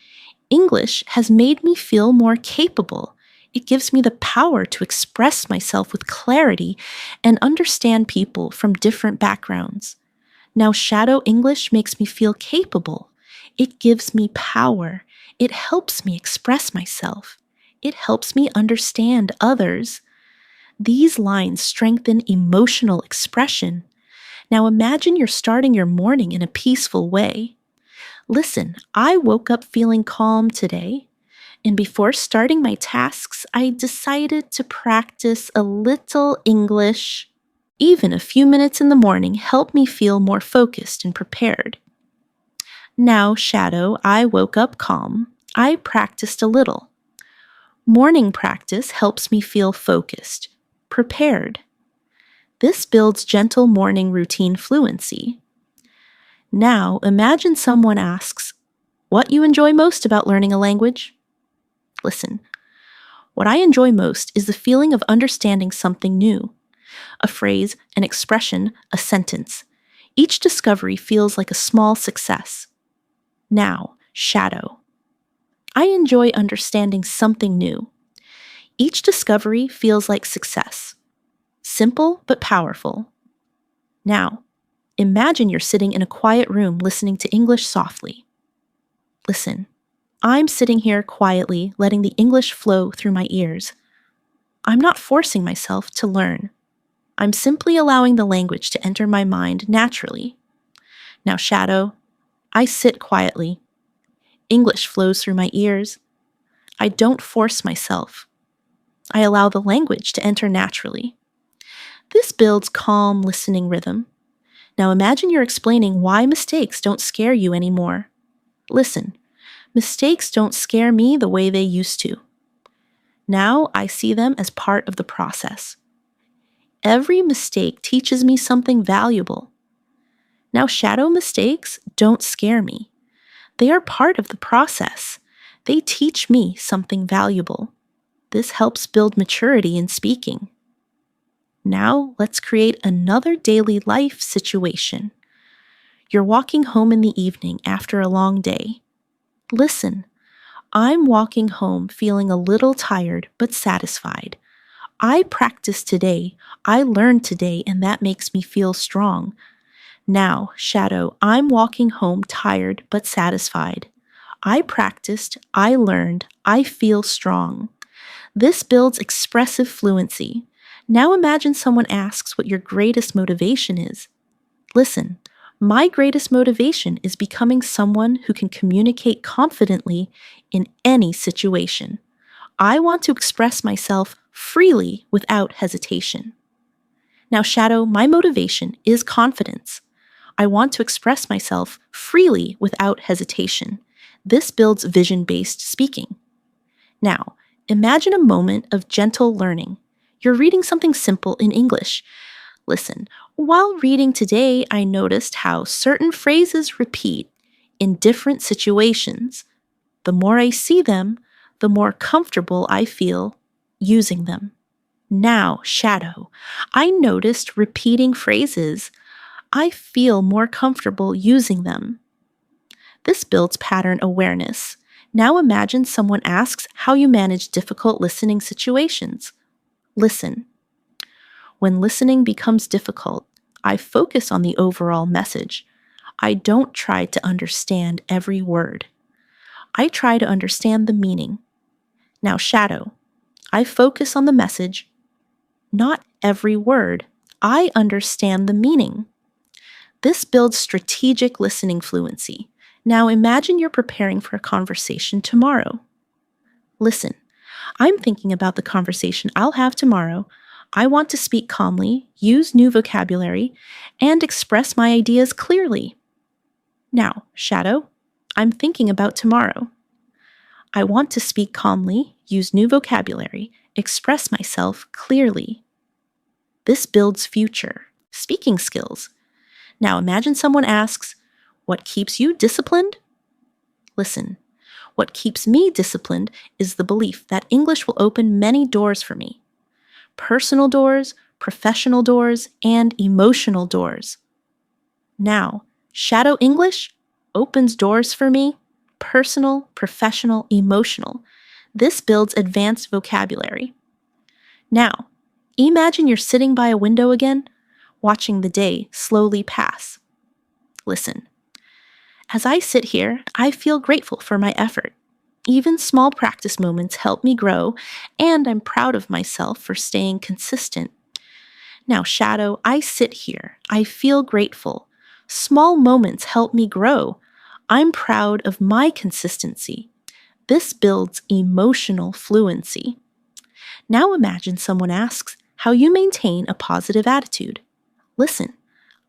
English has made me feel more capable. It gives me the power to express myself with clarity and understand people from different backgrounds. Now, shadow English makes me feel capable. It gives me power. It helps me express myself. It helps me understand others. These lines strengthen emotional expression. Now imagine you're starting your morning in a peaceful way. Listen, I woke up feeling calm today, and before starting my tasks, I decided to practice a little English. Even a few minutes in the morning help me feel more focused and prepared. Now, shadow, I woke up calm. I practiced a little. Morning practice helps me feel focused, prepared. This builds gentle morning routine fluency. Now, imagine someone asks, "What you enjoy most about learning a language?" Listen, what I enjoy most is the feeling of understanding something new. A phrase, an expression, a sentence. Each discovery feels like a small success. Now, shadow. I enjoy understanding something new. Each discovery feels like success. Simple but powerful. Now, imagine you're sitting in a quiet room listening to English softly. Listen, I'm sitting here quietly, letting the English flow through my ears. I'm not forcing myself to learn. I'm simply allowing the language to enter my mind naturally. Now, shadow, I sit quietly. English flows through my ears. I don't force myself. I allow the language to enter naturally. This builds calm listening rhythm. Now imagine you're explaining why mistakes don't scare you anymore. Listen, mistakes don't scare me the way they used to. Now I see them as part of the process. Every mistake teaches me something valuable. Now shadow mistakes don't scare me. They are part of the process. They teach me something valuable. This helps build maturity in speaking. Now let's create another daily life situation. You're walking home in the evening after a long day. Listen, I'm walking home feeling a little tired but satisfied. I practiced today, I learned today, and that makes me feel strong. Now, shadow, I'm walking home tired but satisfied. I practiced, I learned, I feel strong. This builds expressive fluency. Now imagine someone asks what your greatest motivation is. Listen, my greatest motivation is becoming someone who can communicate confidently in any situation. I want to express myself freely without hesitation. Now, shadow, my motivation is confidence. I want to express myself freely without hesitation. This builds vision-based speaking. Now, imagine a moment of gentle learning. You're reading something simple in English. Listen, while reading today, I noticed how certain phrases repeat in different situations. The more I see them, the more comfortable I feel using them. Now, shadow, I noticed repeating phrases. I feel more comfortable using them. This builds pattern awareness. Now imagine someone asks how you manage difficult listening situations. Listen. When listening becomes difficult, I focus on the overall message. I don't try to understand every word. I try to understand the meaning. Now, shadow. I focus on the message, not every word. I understand the meaning. This builds strategic listening fluency. Now imagine you're preparing for a conversation tomorrow. Listen, I'm thinking about the conversation I'll have tomorrow. I want to speak calmly, use new vocabulary, and express my ideas clearly. Now, shadow, I'm thinking about tomorrow. I want to speak calmly, use new vocabulary, express myself clearly. This builds future speaking skills. Now imagine someone asks, "What keeps you disciplined?" Listen, what keeps me disciplined is the belief that English will open many doors for me. Personal doors, professional doors, and emotional doors. Now, Shadow English opens doors for me, personal, professional, emotional. This builds advanced vocabulary. Now, imagine you're sitting by a window again, watching the day slowly pass. Listen. As I sit here, I feel grateful for my effort. Even small practice moments help me grow, and I'm proud of myself for staying consistent. Now, Shadow, I sit here. I feel grateful. Small moments help me grow. I'm proud of my consistency. This builds emotional fluency. Now imagine someone asks how you maintain a positive attitude. Listen,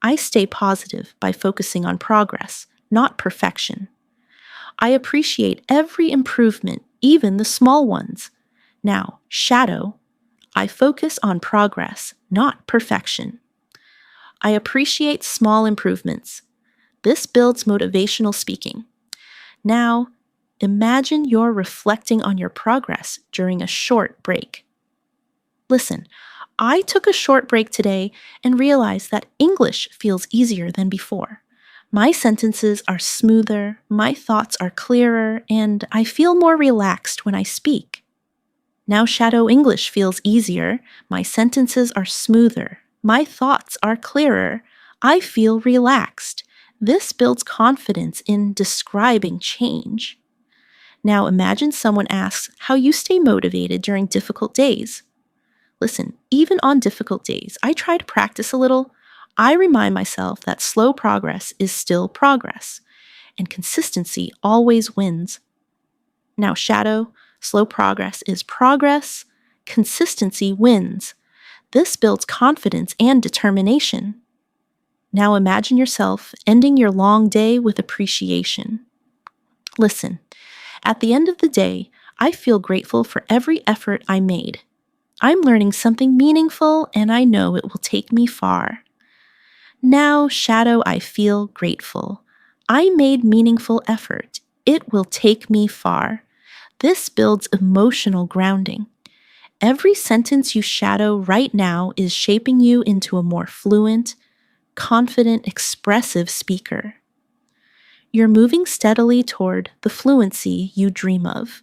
I stay positive by focusing on progress, not perfection. I appreciate every improvement, even the small ones. Now, Shadow, I focus on progress, not perfection. I appreciate small improvements. This builds motivational speaking. Now, imagine you're reflecting on your progress during a short break. Listen, I took a short break today and realized that English feels easier than before. My sentences are smoother, my thoughts are clearer, and I feel more relaxed when I speak. Now Shadow English feels easier, my sentences are smoother, my thoughts are clearer, I feel relaxed. This builds confidence in describing change. Now imagine someone asks how you stay motivated during difficult days. Listen, even on difficult days, I try to practice a little. I remind myself that slow progress is still progress, and consistency always wins. Now, Shadow, slow progress is progress, consistency wins. This builds confidence and determination. Now imagine yourself ending your long day with appreciation. Listen, at the end of the day, I feel grateful for every effort I made. I'm learning something meaningful, and I know it will take me far. Now, Shadow, I feel grateful. I made meaningful effort. It will take me far. This builds emotional grounding. Every sentence you shadow right now is shaping you into a more fluent, confident, expressive speaker. You're moving steadily toward the fluency you dream of,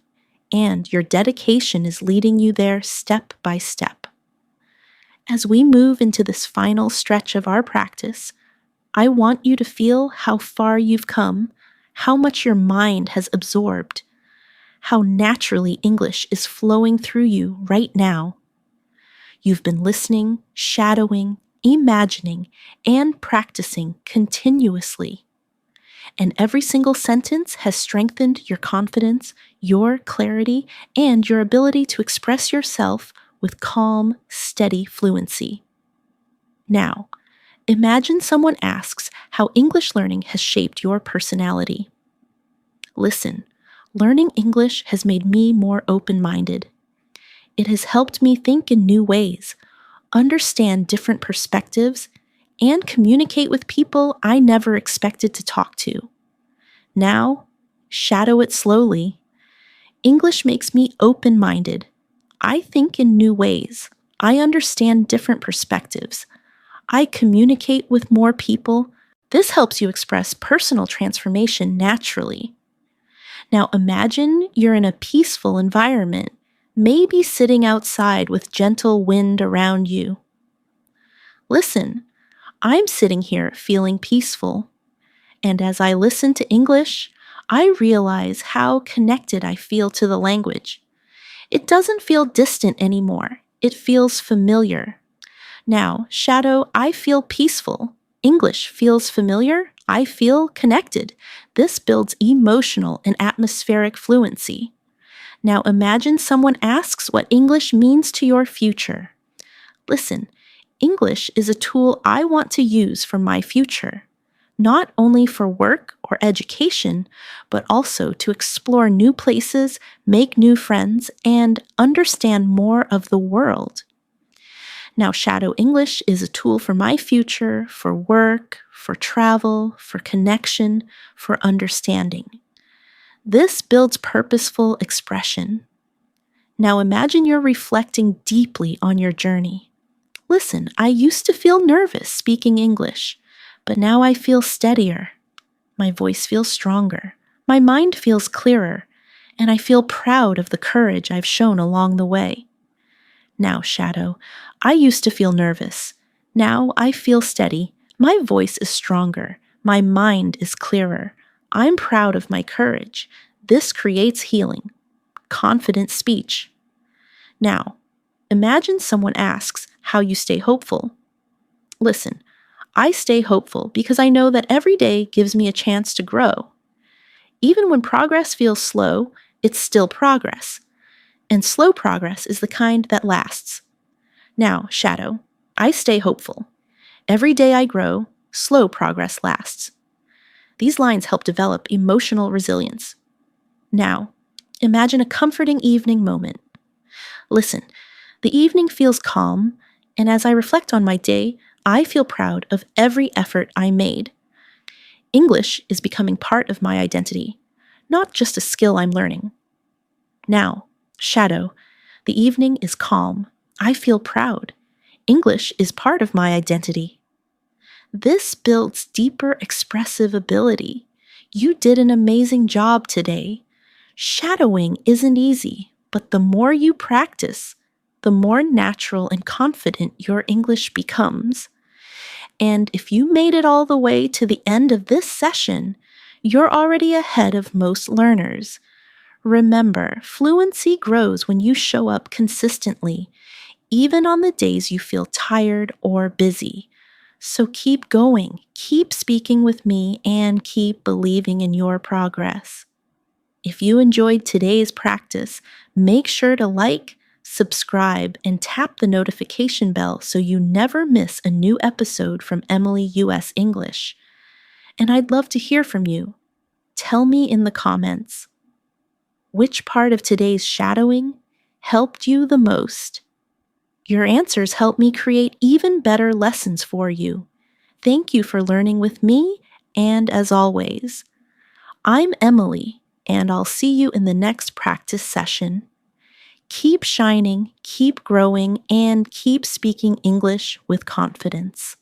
and your dedication is leading you there step by step. As we move into this final stretch of our practice, I want you to feel how far you've come, how much your mind has absorbed, how naturally English is flowing through you right now. You've been listening, shadowing, imagining, and practicing continuously. And every single sentence has strengthened your confidence, your clarity, and your ability to express yourself with calm, steady fluency. Now, imagine someone asks how English learning has shaped your personality. Listen, learning English has made me more open-minded. It has helped me think in new ways, understand different perspectives, and communicate with people I never expected to talk to. Now, shadow it slowly. English makes me open-minded. I think in new ways. I understand different perspectives. I communicate with more people. This helps you express personal transformation naturally. Now imagine you're in a peaceful environment, maybe sitting outside with gentle wind around you. Listen, I'm sitting here feeling peaceful. And as I listen to English, I realize how connected I feel to the language. It doesn't feel distant anymore. It feels familiar. Now, Shadow, I feel peaceful. English feels familiar. I feel connected. This builds emotional and atmospheric fluency. Now imagine someone asks what English means to your future. Listen, English is a tool I want to use for my future, not only for work or education, but also to explore new places, make new friends, and understand more of the world. Now, Shadow English is a tool for my future, for work, for travel, for connection, for understanding. This builds purposeful expression. Now imagine you're reflecting deeply on your journey. Listen, I used to feel nervous speaking English, But now I feel steadier. My voice feels stronger. My mind feels clearer. And I feel proud of the courage I've shown along the way. Now, Shadow, I used to feel nervous. Now I feel steady. My voice is stronger. My mind is clearer. I'm proud of my courage. This creates healing. Confident speech. Now, imagine someone asks how you stay hopeful. Listen, I stay hopeful because I know that every day gives me a chance to grow. Even when progress feels slow, it's still progress. And slow progress is the kind that lasts. Now, Shadow, I stay hopeful. Every day I grow, slow progress lasts. These lines help develop emotional resilience. Now, imagine a comforting evening moment. Listen, the evening feels calm, and as I reflect on my day, I feel proud of every effort I made. English is becoming part of my identity, not just a skill I'm learning. Now, Shadow, the evening is calm. I feel proud. English is part of my identity. This builds deeper expressive ability. You did an amazing job today. Shadowing isn't easy, but the more you practice, the more natural and confident your English becomes. And if you made it all the way to the end of this session, you're already ahead of most learners. Remember, fluency grows when you show up consistently, even on the days you feel tired or busy. So keep going, keep speaking with me, and keep believing in your progress. If you enjoyed today's practice, make sure to like, subscribe, and tap the notification bell so you never miss a new episode from Emily US English. And I'd love to hear from you. Tell me in the comments, which part of today's shadowing helped you the most? Your answers help me create even better lessons for you. Thank you for learning with me, and as always, I'm Emily, and I'll see you in the next practice session. Keep shining, keep growing, and keep speaking English with confidence.